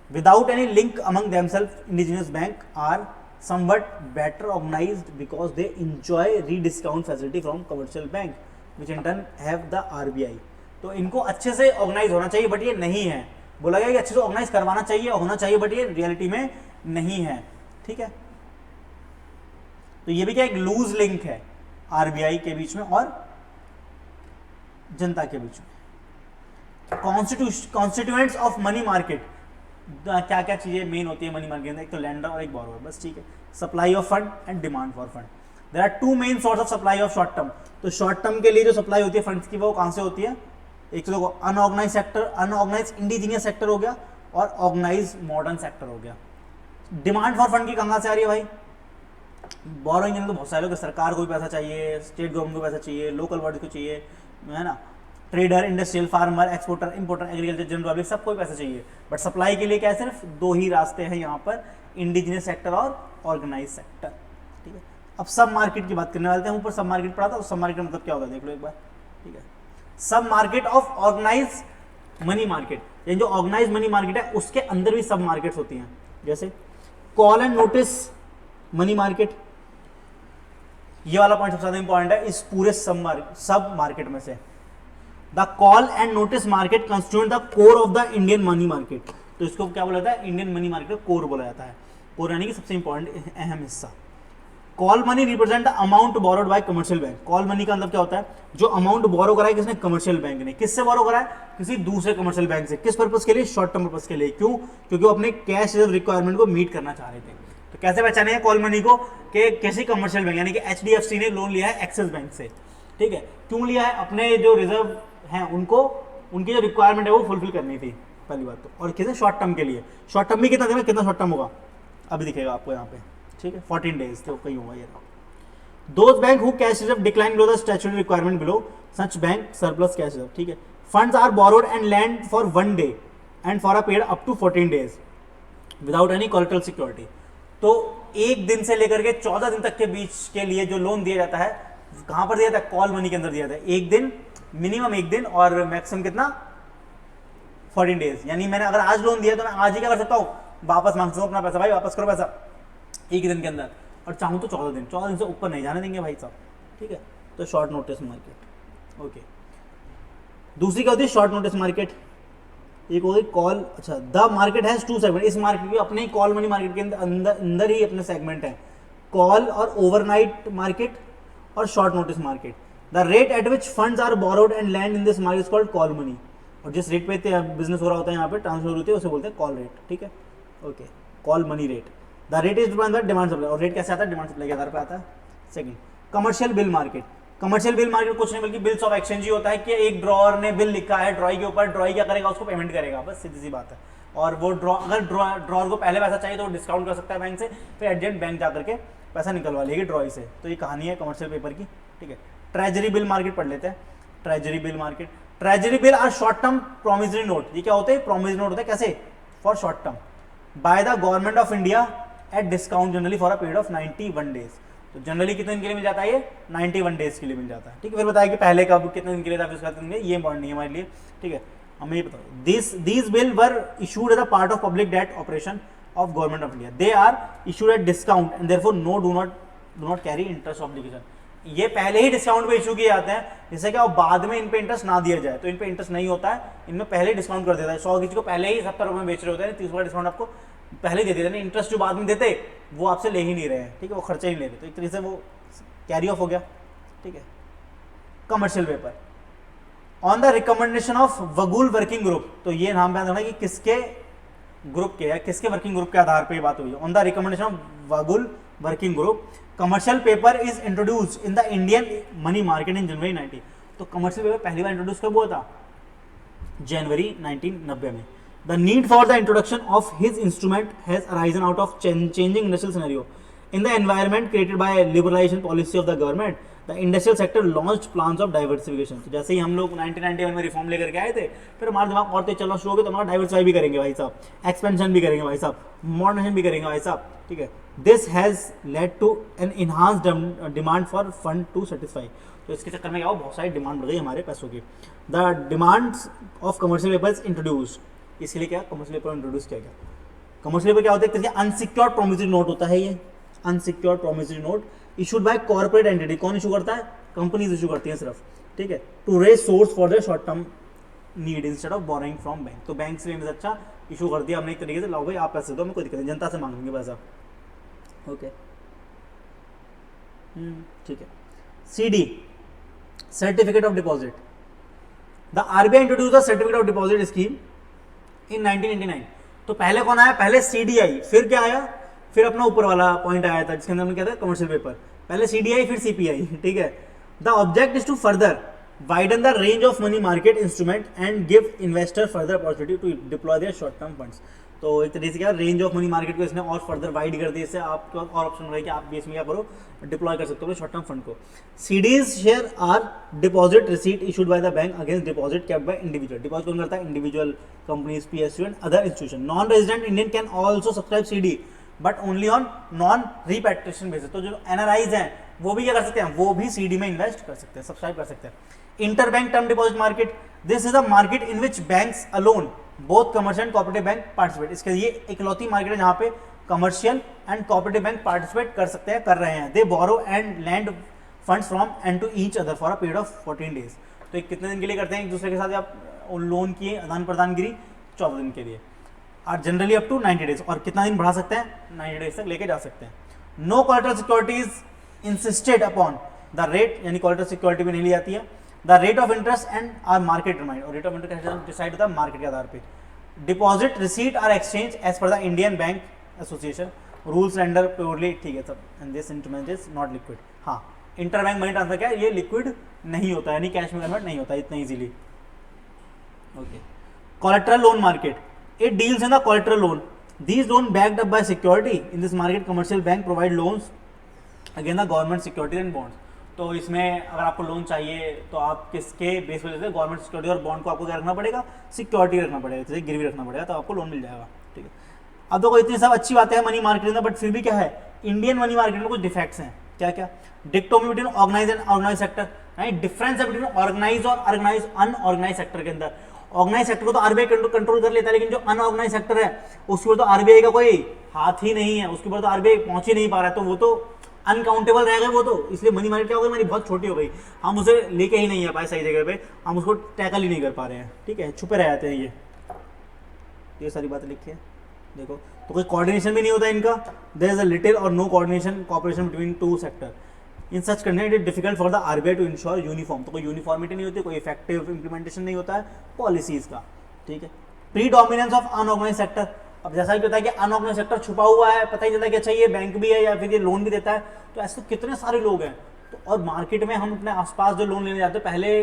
without any link among themself. Indigenous bank are somewhat better organized because they enjoy rediscount facility from commercial bank which in turn have the RBI। तो इनको अच्छे से organise होना चाहिए, but ये नहीं है। बोला गया कि अच्छे से ऑर्गेनाइज करवाना चाहिए, होना चाहिए, बट ये रियलिटी में नहीं है, ठीक है। तो ये भी क्या एक लूज लिंक है आरबीआई के बीच में और जनता के बीच में। कॉन्स्टिट्यूएंट्स ऑफ मनी मार्केट, क्या क्या चीजें मेन होती है मनी मार्केट में, एक तो लैंडर और एक बोरोवर, बस, ठीक है। Supply of fund and demand for fund. There are two main source of supply of short term. तो शॉर्ट टर्म के लिए जो सप्लाई होती है फंड्स की, वो कहां से होती है, एक तो देखो unorganised sector, unorganised indigenous sector हो गया और ऑर्गेनाइज मॉडर्न सेक्टर हो गया। डिमांड फॉर फंड की कहां से आ रही है भाई, बोरोइंग तो बहुत सारे लोग, सरकार को भी पैसा चाहिए, स्टेट गवर्नमेंट को पैसा चाहिए, लोकल बॉडी को चाहिए, है ना, trader, industrial, farmer, exporter, importer, agriculture, general public, सबको पैसा चाहिए। बट सप्लाई के लिए क्या है, सिर्फ दो ही रास्ते हैं यहाँ पर, इंडिजिनियस सेक्टर और ऑर्गेनाइज सेक्टर, ठीक है। अब सब मार्केट की बात करने वाले हैं, ऊपर सब मार्केट पढ़ा था, तो सब मार्केट मतलब क्या होता है देख लो एक बार, ठीक है। Sub market of organise money market, यानी जो ऑर्गेनाइज मनी मार्केट है उसके अंदर भी सब मार्केट्स होती हैं, जैसे call and notice money market. ये वाला पॉइंट सबसे ज्यादा इंपॉर्टेंट है इस पूरे सब मार्केट में से। The call and notice market constitute the core of the Indian money market. तो इसको क्या बोला जाता है, इंडियन मनी मार्केट का कोर बोला जाता है। कोर यानी कि सबसे इंपॉर्टेंट अहम हिस्सा। Call money represent the amount borrowed by commercial bank. Call money का मतलब क्या होता है, जो अमाउंट बोरो करा है किसने, कमर्शियल बैंक ने। किससे बोरो करा है, किसी दूसरे कमर्शियल बैंक से। किस पर्पस के लिए, शॉर्ट टर्म पर्पस के लिए। क्यों, क्योंकि वो अपने कैश रिजर्व रिक्वायरमेंट को मीट करना चाह रहे थे। तो कैसे पहचाने कॉल मनी को, कि किसी कमर्शियल बैंक यानी कि एचडीएफसी ने लोन लिया है एक्सिस बैंक से, ठीक है। क्यों लिया है, अपने जो रिजर्व हैं उनको, उनकी जो रिक्वायरमेंट है वो फुलफिल करनी थी, पहली बात तो। और किसी शॉर्ट टर्म के लिए। शॉर्ट टर्म भी कितना देना, कितना शॉर्ट टर्म होगा अभी दिखेगा आपको यहाँ पे, ठीक है, 14 डेज तो कहीं होगा ये। Those bank who cash reserve decline below the statutory requirement below, such bank surplus cash reserve, ठीक है। Funds are borrowed and lent for 1 day and for a period up to 14 days without any collateral security। तो एक दिन से लेकर के 14 दिन तक के बीच के लिए जो लोन दिया जाता है, कहां पर दिया जाता है, कॉल मनी के अंदर दिया जाता है। एक दिन, मिनिमम एक दिन, और मैक्सिमम कितना, 14 डेज। यानी मैंने अगर आज लोन दिया तो मैं आज ही क्या कर सकता हूँ, वापस मांग सकता हूँ अपना पैसा, भाई वापस करो पैसा एक दिन के अंदर, और चाहूँ तो 14 दिन, 14 दिन से ऊपर नहीं जाने देंगे भाई साहब, ठीक है। तो शॉर्ट नोटिस मार्केट, ओके। दूसरी क्या होती है, शॉर्ट नोटिस मार्केट। एक हो गई कॉल, अच्छा, द मार्केट हैज 2 सेगमेंट। इस मार्केट भी अपने कॉल मनी मार्केट के अंदर ही अपने सेगमेंट है, कॉल और ओवरनाइट मार्केट और short notice market. The rate at which funds are borrowed and lend in this market is called call money. और जिस रेट पे बिजनेस हो रहा होता है, यहाँ पे ट्रांसफर होती है, उसे बोलते हैं कॉल रेट, ठीक है, okay, call money rate. The rate is demand supply. और रेट कैसे आता है, डिमांड सप्लाई के आधार पर आता है। Second, commercial bill market. Commercial bill market कुछ नहीं बल्कि बिल्स ऑफ एक्सचेंज ही होता है कि एक ड्रॉअर ने बिल लिखा है ड्रॉई के ऊपर, ड्रॉई क्या करेगा, उसको पेमेंट करेगा, बस सीधी सी बात है। और वो अगर ड्रॉअर को पहले पैसा चाहिए तो वो डिस्काउंट कर सकता है बैंक से, फिर एट बैंक जाकर के पैसा निकलवा लेगी ड्रॉई से। तो ये कहानी है कमर्शियल पेपर की, ठीक है। ट्रेजरी बिल मार्केट पढ़ लेते हैं। Treasury bill market, treasury bill are short term promissory note. ये क्या होते हैं, प्रोमिसरी नोट होते हैं, कैसे, for short term, by the government of India at discount generally for a period of 91 days. तो जनरली कितने दिन के लिए मिल जाता है, ये 91 डेज के लिए मिल जाता है, ठीक है। फिर बताया कि पहले कब कितने दिन के लिए था, फिर उसका दिन, ये इंपॉर्टेंट नहीं है हमारे लिए, ठीक है। हमें ये बताओ, these bill were issued as a part of public debt operation of government of India. They are issued at discount and therefore do not carry interest obligation. ये पहले ही डिस्काउंट पे इशू किए जाते हैं, जिससे क्या बाद में इन पे इंटरेस्ट ना दिया जाए, तो इन पे इंटरेस्ट नहीं होता है, इनमें पहले ही डिस्काउंट कर देता है। 100 किसी को पहले ही 70 रुपये में बेच रहे होते हैं, 30 रुपये डिस्काउंट आपको पहले ही दे देते हैं, इंटरेस्ट जो बाद में देते वो आपसे ले ही नहीं रहे हैं, ठीक है, वो खर्चे ही नहीं ले रहे, तो एक तरीके से वो कैरी ऑफ हो गया, ठीक है। Commercial paper on the recommendation of Vaghul working group, तो ये नाम बयान करना कि किसके ग्रुप के या किसके वर्किंग ग्रुप के आधार पर बात हुई है। On the recommendation of Vaghul working group commercial paper is introduced in the Indian money market in January 90। तो कमर्शियल पेपर पहली बार इंट्रोड्यूस कब हुआ था? जनवरी 1990 में। The need for the introduction of his instrument has arisen out of changing industrial scenario in the environment created by liberalisation policy of the government. The industrial sector launched plans of diversification. तो जैसे ही हम लोग 1991 में reform लेकर के आए थे, फिर हमारा दिमाग और तेज चलना शुरू हो गया, तो हमारा डाइवर्सिफाई भी करेंगे भाई साहब, एक्सपेंशन भी करेंगे भाई साहब, मॉडर्नाइजेशन भी करेंगे भाई साहब, ठीक है। This has led to an enhanced demand for fund to satisfy. तो इसके चक्कर में क्या हो, बहुत सारी डिमांड बढ़ गई हमारे पैसों की। The demands of commercial papers introduced, इसके लिए क्या कमर्शियल पेपर इंट्रोड्यूस किया गया। कमर्शियल पेपर क्या होता है? अनसिक्योर्ड प्रोमिसरी नोट होता है, ये unsecured promissory note issued by corporate entity. कौन इशू करता है? कंपनीज इशू करती हैं सिर्फ, ठीक है। To raise source for the short term need instead of borrowing from bank. तो बैंक से लेने से अच्छा इशू कर दिया हमने एक तरीके से, लाओ भाई आप पैसे दो, हमें कोई दिक्कत नहीं, जनता से मांगेंगे पैसा, ओके, ठीक है। CD certificate of deposit. The RBI introduce the certificate of deposit scheme in 1989। तो पहले कौन आया? पहले CD आई, फिर क्या आया? फिर अपना ऊपर वाला पॉइंट आया था जिसके अंदर हमने क्या था, कमर्शियल पेपर। पहले CD आई, फिर CP आई, ठीक है। The object is to further widen the range of money market instrument and give investor further opportunity to deploy their short term funds. तो एक तरीके से क्या, रेंज ऑफ मनी मार्केट को इसने और फर्दर वाइड कर दिया, इससे आपको और ऑप्शन रहे कि आप भी इसमें क्या करो, डिप्लॉय कर सकते हो शॉर्ट टर्म फंड को। CDs share are deposit receipt issued by the bank against deposit kept by individual. Deposit कौन करता है? Individual, companies, PSU and other institution. Non resident Indian can also subscribe CD but only on non repatriation basis. तो जो NRIs हैं वो भी क्या कर सकते हैं? वो भी CD में इन्वेस्ट कर सकते हैं, सब्सक्राइब कर सकते हैं। Interbank term deposit market, this is a market in which banks alone both commercial and cooperative bank participate. इसके ये इकलौती मार्केट है जहां पे commercial and cooperative bank participate कर सकते हैं, कर रहे हैं। They borrow and lend funds from and to each other for a period of 14 days. तो एक कितने दिन के लिए करते हैं एक दूसरे के साथ आप लोन की आदान प्रदान गिरी? 14 दिन के लिए, और जनरली अप टू 90 डेज। और कितना दिन बढ़ा सकते हैं? 90 डेज तक लेके जा सकते हैं। No collateral securities insisted upon the rate, यानी कोलेटरल सिक्योरिटी भी नहीं ली जाती है। The rate of interest and are market determined, और रेट ऑफ इंटरेस्ट डिसाइड होता है मार्केट के आधार पे। Deposit receipt are exchange as per the Indian bank association rules render purely, ठीक है सब, and this instrument is not liquid. हाँ, इंटरबैंक मनी ट्रांसफर क्या है? ये लिक्विड नहीं होता, यानी कैश में कन्वर्ट नहीं होता इतना easily, okay. Collateral loan market, it deals in the collateral loan. These loan backed up by security. In this market, commercial bank provide loans against the government securities and bonds. तो इसमें अगर आपको loan चाहिए तो आप किसके base पर देते? गवर्नमेंट सिक्योरिटी और बॉन्ड को आपको क्या रखना पड़ेगा? सिक्योरिटी रखना पड़ेगा, जैसे गिरवी रखना पड़ेगा, तो आपको लोन मिल जाएगा, ठीक है। अब देखो इतनी सब अच्छी बातें हैं मनी मार्केट में, बट फिर भी क्या है, इंडियन मनी मार्केट में कुछ डिफेक्ट्स हैं। क्या क्या? Dichotomy between organise and organise sector, difference है बिटवीन ऑर्गेनाइज और ऑर्गेनाइज अनऑर्गेनाइज सेक्टर के अंदर। ऑर्गेनाइज सेक्टर को तो आरबीआई कंट्रोल कर लेता है, लेकिन जो अनऑर्गेनाइज सेक्टर है उसके ऊपर तो आरबीआई का कोई हाथ ही नहीं है, उसके ऊपर तो आरबीआई पहुंच ही नहीं पा रहा है, तो वो तो अनकाउंटेबल रह गए वो तो। इसलिए मनी मार्केट क्या हो गई, हमारी बहुत छोटी हो गई, हम उसे लेके ही नहीं आ पाए सही जगह पे, हम उसको टैकल ही नहीं कर पा रहे हैं, ठीक है, छुपे रह जाते हैं। ये सारी बातें लिखी है देखो। तो कोई कोऑर्डिनेशन भी नहीं होता इनका, there is a little or no coordination cooperation between two sector. In such condition it is difficult for the RBI to ensure uniform. तो कोई यूनिफॉर्मिटी नहीं होती, कोई इफेक्टिव इंप्लीमेंटेशन नहीं होता है पॉलिसीज का, ठीक है। Predominance of unorganised sector, अब जैसा कि पता है कि अनऑर्गेनाइज सेक्टर छुपा हुआ है, पता ही चलता है कि अच्छा ये बैंक भी है या फिर ये लोन भी देता है, तो ऐसे तो कितने सारे लोग हैं। तो और मार्केट में हम अपने आसपास जो लोन लेने जाते हैं पहले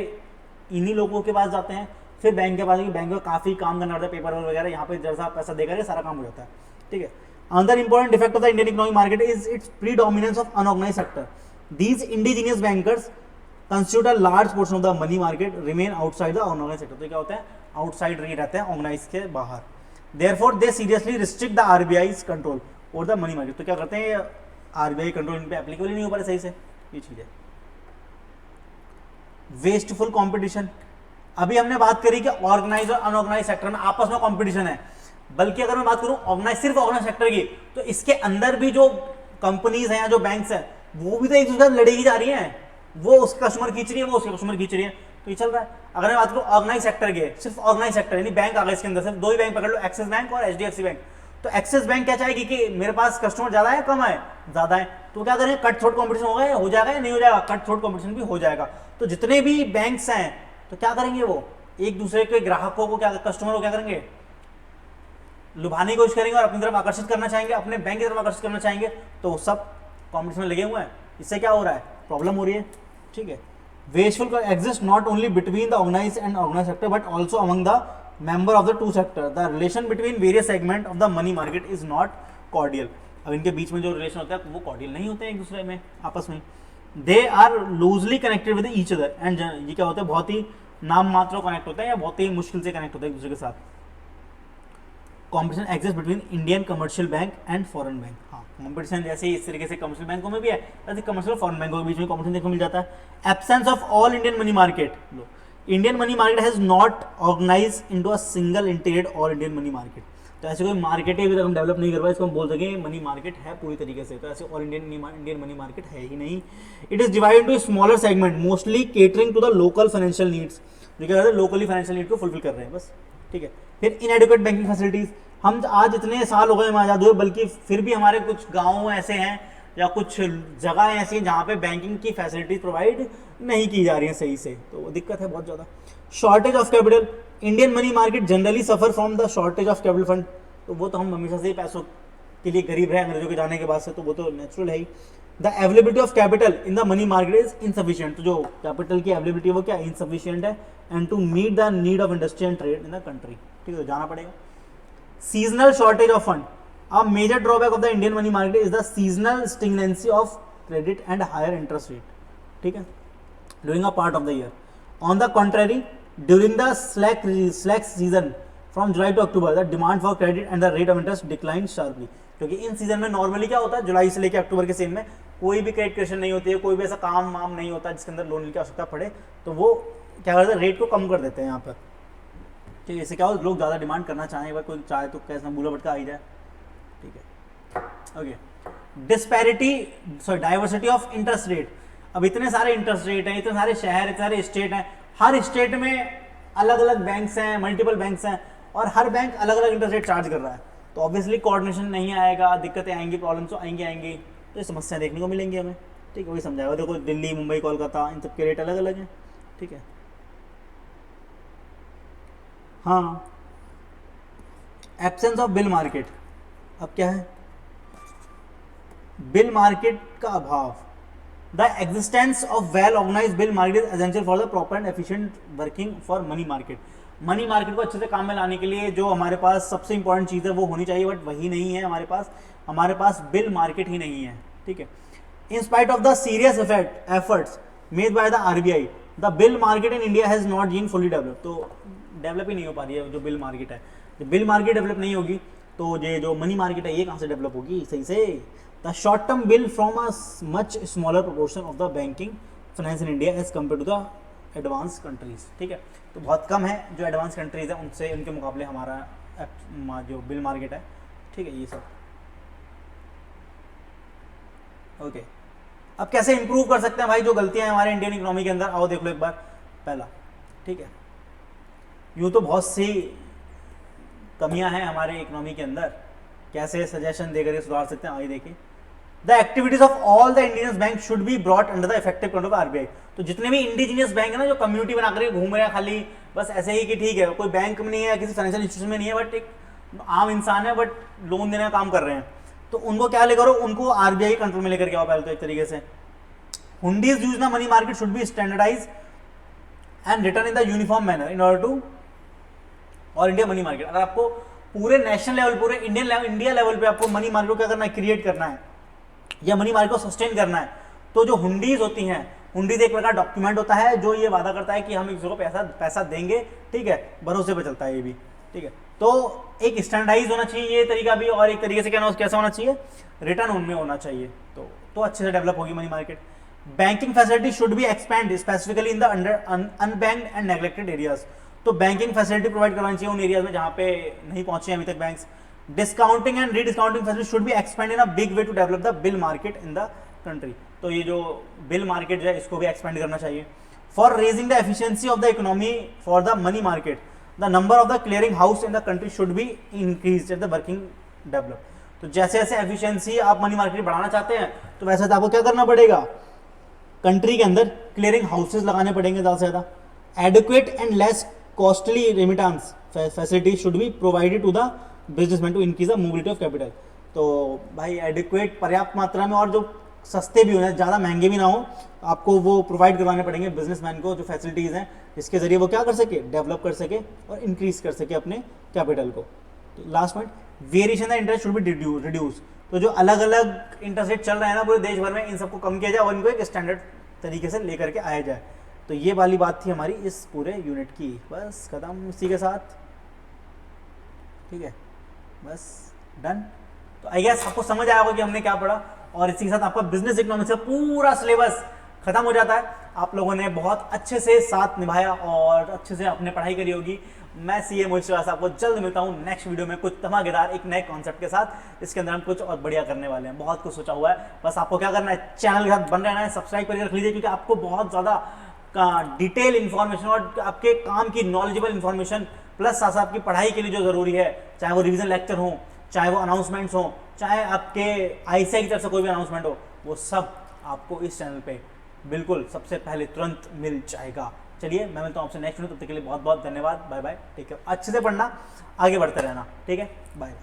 इन्हीं लोगों के पास जाते हैं, फिर बैंक के पास, बैंक में काफी काम करना पड़ता है, पेपर वगैरह, यहाँ पे जैसा पैसा देकर सारा काम हो जाता है, ठीक है। Another important defect of the Indian economic market is its predominance of unorganised sector. These indigenous bankers constitute a large portion of the money market, remain outside the unorganized sector. तो क्या होता है, outside रही रहते हैं organise के बाहर। Therefore they seriously restrict the RBI's control over the money market. तो क्या करते हैं, आरबीआई कंट्रोल इन पे एप्लीकेबल ही नहीं हो पा रहा सही से, ये चीज है। वेस्टफुल कंपटीशन, अभी हमने बात करी कि ऑर्गेनाइज और अनऑर्गेनाइज सेक्टर में आपस में कंपटीशन है, बल्कि अगर मैं बात करूं ऑर्गेनाइज, सिर्फ ऑर्गेनाइज सेक्टर की, तो इसके अंदर भी जो कंपनीज हैं या जो बैंक्स हैं वो भी तो एक दूसरे से लड़ेगी जा रही हैं, वो उसके कस्टमर खींच रही है, वो उसके कस्टमर खींच रही है, तो ये चल रहा है। अगर मैं बात करूँ ऑर्गेनाइज सेक्टर के, सिर्फ ऑर्गेनाइज सेक्टर यानी बैंक आ गए इसके अंदर, सिर्फ दो ही बैंक पकड़ लो, एक्सिस बैंक और एचडीएफसी बैंक। तो एक्सिस बैंक क्या चाहेगी कि मेरे पास कस्टमर ज्यादा है कम है, ज्यादा है, तो क्या करेंगे, कट थ्रोट कॉम्पिटिशन होगा, हो जाएगा या नहीं हो जाएगा, कट थ्रोट कॉम्पिटिशन भी हो जाएगा। तो जितने भी बैंक्स हैं तो क्या करेंगे, वो एक दूसरे के ग्राहकों को, क्या कस्टमर को क्या करेंगे, लुभाने की कोशिश करेंगे और अपनी तरफ आकर्षित करना चाहेंगे, अपने बैंक की तरफ आकर्षित करना चाहेंगे, तो सब कॉम्पिटिशन में लगे हुए हैं। इससे क्या हो रहा है, प्रॉब्लम हो रही है, ठीक है। Wasteful exist not only between the organized and organized sector but also among the member of the two sector. The relation between various segment of the money market is not cordial. अब इनके बीच में जो relation होता है वो cordial नहीं होते हैं एक दूसरे में आपस में। They are loosely connected with each other and ये क्या होता है, बहुत ही नाम मात्र कनेक्ट होता है या बहुत ही मुश्किल से कनेक्ट होता है एक दूसरे के साथ। Competition exist between Indian commercial bank and foreign bank. हाँ, कॉम्पिटिशन जैसे इस तरीके से कमर्शियल बैंकों में भी है, वैसे कमर्शियल फॉरेन बैंकों के बीच में कॉम्पिटिशन देखने को मिल जाता है। Absence of all Indian money market, Indian money market has not organise into a single integrated all Indian money market. तो ऐसे कोई मार्केट अभी तक हम डेवलप नहीं कर पाए, इसको हम बोल सकें मनी मार्केट है पूरी तरीके से, तो ऐसे ऑल इंडियन मनी मार्केट है ही नहीं। It is divided into smaller segment mostly catering to the local financial needs, जो क्या करते हैं लोकली फाइनेंशियल नीड को फुलफिल कर रहे हैं बस, ठीक है। फिर इनएडिक्वेट बैंकिंग फैसिलिटीज, हम आज इतने साल हो गए हम आज़ाद हुए, बल्कि फिर भी हमारे कुछ गाँव ऐसे हैं या कुछ जगह ऐसी हैं जहाँ पे बैंकिंग की फैसिलिटीज प्रोवाइड नहीं की जा रही हैं सही से, तो दिक्कत है बहुत ज़्यादा। Shortage of capital, Indian money market generally suffer from the shortage of capital fund, तो वो तो हम हमेशा से ही पैसों के लिए गरीब रहे अंग्रेजों के जाने के बाद से, तो वो तो नेचुरल है ही। The availability of capital in the money market is insufficient, तो जो कैपिटल की अवेलेबिलिटी वो क्या इनसफिशियंट है, and to meet the need of industry and trade in the country, ठीक है, तो जाना पड़ेगा। Seasonal shortage of fund, a major drawback of the Indian money market is the seasonal stringency of credit and higher interest rate, ठीक है, during a part of the year. On the contrary, during the slack season from July to October, the demand for credit and the rate of interest declined sharply, क्योंकि इन season में normally क्या होता है, जुलाई से लेकर अक्टूबर के सीजन में कोई भी क्रेडिट क्रेशन नहीं होती है, कोई भी ऐसा काम वाम नहीं होता जिसके अंदर लोन की आवश्यकता पड़े, तो वो क्या करते हैं, रेट को कम कर देते हैं यहाँ पर, ठीक है। इससे क्या हो, लोग ज़्यादा डिमांड करना चाहें, अगर कोई चाहे तो कैसा बूढ़ा भटका आ ही जाए, ठीक है, okay. Disparity sorry diversity of interest rate, अब इतने सारे इंटरेस्ट रेट हैं, इतने सारे शहर, इतने सारे स्टेट हैं, हर स्टेट में अलग अलग बैंक्स हैं, मल्टीपल बैंक्स हैं, और हर बैंक अलग अलग इंटरेस्ट रेट चार्ज कर रहा है, तो ऑब्वियसली कोऑर्डिनेशन नहीं आएगा, दिक्कतें आएंगी, प्रॉब्लम्स तो आएंगी, तो ये समस्याएं देखने को मिलेंगी हमें, ठीक है, वही समझाएगा। देखो दिल्ली, मुंबई, कोलकाता, इन सब के रेट अलग अलग हैं, ठीक है। हाँ, एब्सेंस ऑफ बिल मार्केट, अब क्या है, बिल मार्केट का अभाव। The existence of well organised bill market is essential for the proper and efficient working for money market. Money market को अच्छे से काम में लाने के लिए जो हमारे पास सबसे इंपॉर्टेंट चीज़ है वो होनी चाहिए, बट वही नहीं है हमारे पास बिल मार्केट ही नहीं है, ठीक है। In spite of the serious efforts made by the RBI, the bill market in India has not been fully develop, तो डेवलप ही नहीं हो पा रही है जो बिल मार्केट है। जब बिल मार्केट डेवलप नहीं होगी तो ये जो मनी मार्केट है ये कहाँ से डेवलप होगी सही से। The short term bill from a much smaller proportion of the banking finance in India as compare to the advance countries, ठीक है, तो बहुत कम है जो एडवांस कंट्रीज है उनसे, उनके मुकाबले हमारा जो बिल मार्केट है, ठीक है, ये सब ओके। अब कैसे इंप्रूव कर सकते हैं भाई जो गलतियां हैं हमारे इंडियन इकोनॉमी के अंदर, आओ देख लो एक बार। पहला, ठीक है, यूँ तो बहुत सी कमियां हैं हमारे इकोनॉमी के अंदर, कैसे सजेशन देकर ये सुधार सकते हैं, आइए देखिए। The activities of all the Indian bank should be brought under the effective control of RBI, तो जितने भी इंडिजीनियस बैंक है ना, जो कम्युनिटी बना कर घूम रहे हैं खाली बस ऐसे ही कि ठीक है कोई बैंक में नहीं है, किसी फाइनेंशियल इंस्टीट्यूशन में नहीं है, बट एक आम इंसान है, बट लोन देने का काम कर रहे हैं, तो उनको क्या लेकर, उनको आरबीआई कंट्रोल में लेकर के आओ पहले तो एक तरीके से। Hundis use the money market should be standardise and return in the uniform manner in order to all India money market. अगर आपको पूरे नेशनल लेवल, पूरे इंडिया लेवल पे आपको मनी मार्केट को क्या करना है, क्रिएट करना है या मनी मार्केट को सस्टेन करना है, तो जो हुंडीज होती हैं, हुंडीज एक प्रकार डॉक्यूमेंट होता है जो ये वादा करता है कि हम एक दूसरे को पैसा देंगे, ठीक है, भरोसे पे चलता है ये भी, ठीक है। तो एक स्टैंडर्डाइज होना चाहिए ये तरीका भी, और एक तरीके से कैसा होना चाहिए, रिटर्न उनमें होना चाहिए, तो अच्छे से डेवलप होगी money market. Banking facility should B expand specifically in the unbanked and neglected areas, तो बैंकिंग फैसिलिटी प्रोवाइड करवानी चाहिए उन एरियाज में जहां पे नहीं पहुंचे अभी तक banks. Discounting and rediscounting facility should be expand in a big way to develop the bill market in the country, तो ये जो बिल मार्केट जो है इसको भी एक्सपेंड करना चाहिए। For raising the efficiency of the economy for the money market, the number of the clearing house in the country should be increase at the working develop. तो जैसे जैसे एफिशिएंसी आप मनी मार्केट बढ़ाना चाहते हैं तो वैसे तो आपको क्या करना पड़ेगा, कंट्री के अंदर क्लियरिंग हाउसेज लगाने पड़ेंगे ज़्यादा से ज़्यादा। Adequate and less costly remittance facilities should be provided to the businessman to increase the mobility of capital. तो भाई एडिक्वेट पर्याप्त मात्रा में और जो सस्ते भी हो जाए, ज़्यादा महंगे भी ना हो, आपको वो प्रोवाइड करवाने पड़ेंगे बिजनेसमैन को, जो फैसिलिटीज़ हैं जिसके ज़रिए वो क्या कर सके, डेवलप कर सके और इंक्रीज कर सके अपने कैपिटल को। तो last point, variation the interest should be reduce. तो जो अलग अलग इंटरेस्ट रेट चल रहे हैं ना पूरे देश भर में, इन सबको कम किया जाए और इनको एक स्टैंडर्ड तरीके से लेकर के आया जाए। तो ये वाली बात थी हमारी इस पूरे यूनिट की। बस खत्म इसी के साथ, ठीक है, बस डन। तो आई गेस आपको समझ आया होगा कि हमने क्या पढ़ा, और इसी के साथ आपका बिजनेस इकोनॉमिक्स का पूरा सिलेबस खत्म हो जाता है। आप लोगों ने बहुत अच्छे से साथ निभाया और अच्छे से अपने पढ़ाई करी होगी। मैं सीए मोहित श्रीवास्तव आपको जल्द मिलता हूँ नेक्स्ट वीडियो में कुछ धमाकेदार एक नए कॉन्सेप्ट के साथ। इसके अंदर हम कुछ और बढ़िया करने वाले हैं, बहुत कुछ सोचा हुआ है। बस आपको क्या करना है, चैनल के साथ बन रहना है, सब्सक्राइब करके रख लीजिए, क्योंकि आपको बहुत ज़्यादा डिटेल इन्फॉर्मेशन और आपके काम की नॉलेजेबल इन्फॉर्मेशन प्लस साथ साथ आपकी पढ़ाई के लिए जो ज़रूरी है, चाहे वो रिवीजन लेक्चर हो, चाहे वो अनाउंसमेंट्स हो, चाहे आपके आईसीआई की तरफ से कोई भी अनाउंसमेंट हो, वो सब आपको इस चैनल पे बिल्कुल सबसे पहले तुरंत मिल जाएगा। चलिए मैं मिलता हूँ आपसे नेक्स्ट वीडियो, तब तक के लिए बहुत बहुत धन्यवाद, बाय बाय, टेक केयर, अच्छे से पढ़ना, आगे बढ़ते रहना, ठीक है, बाय।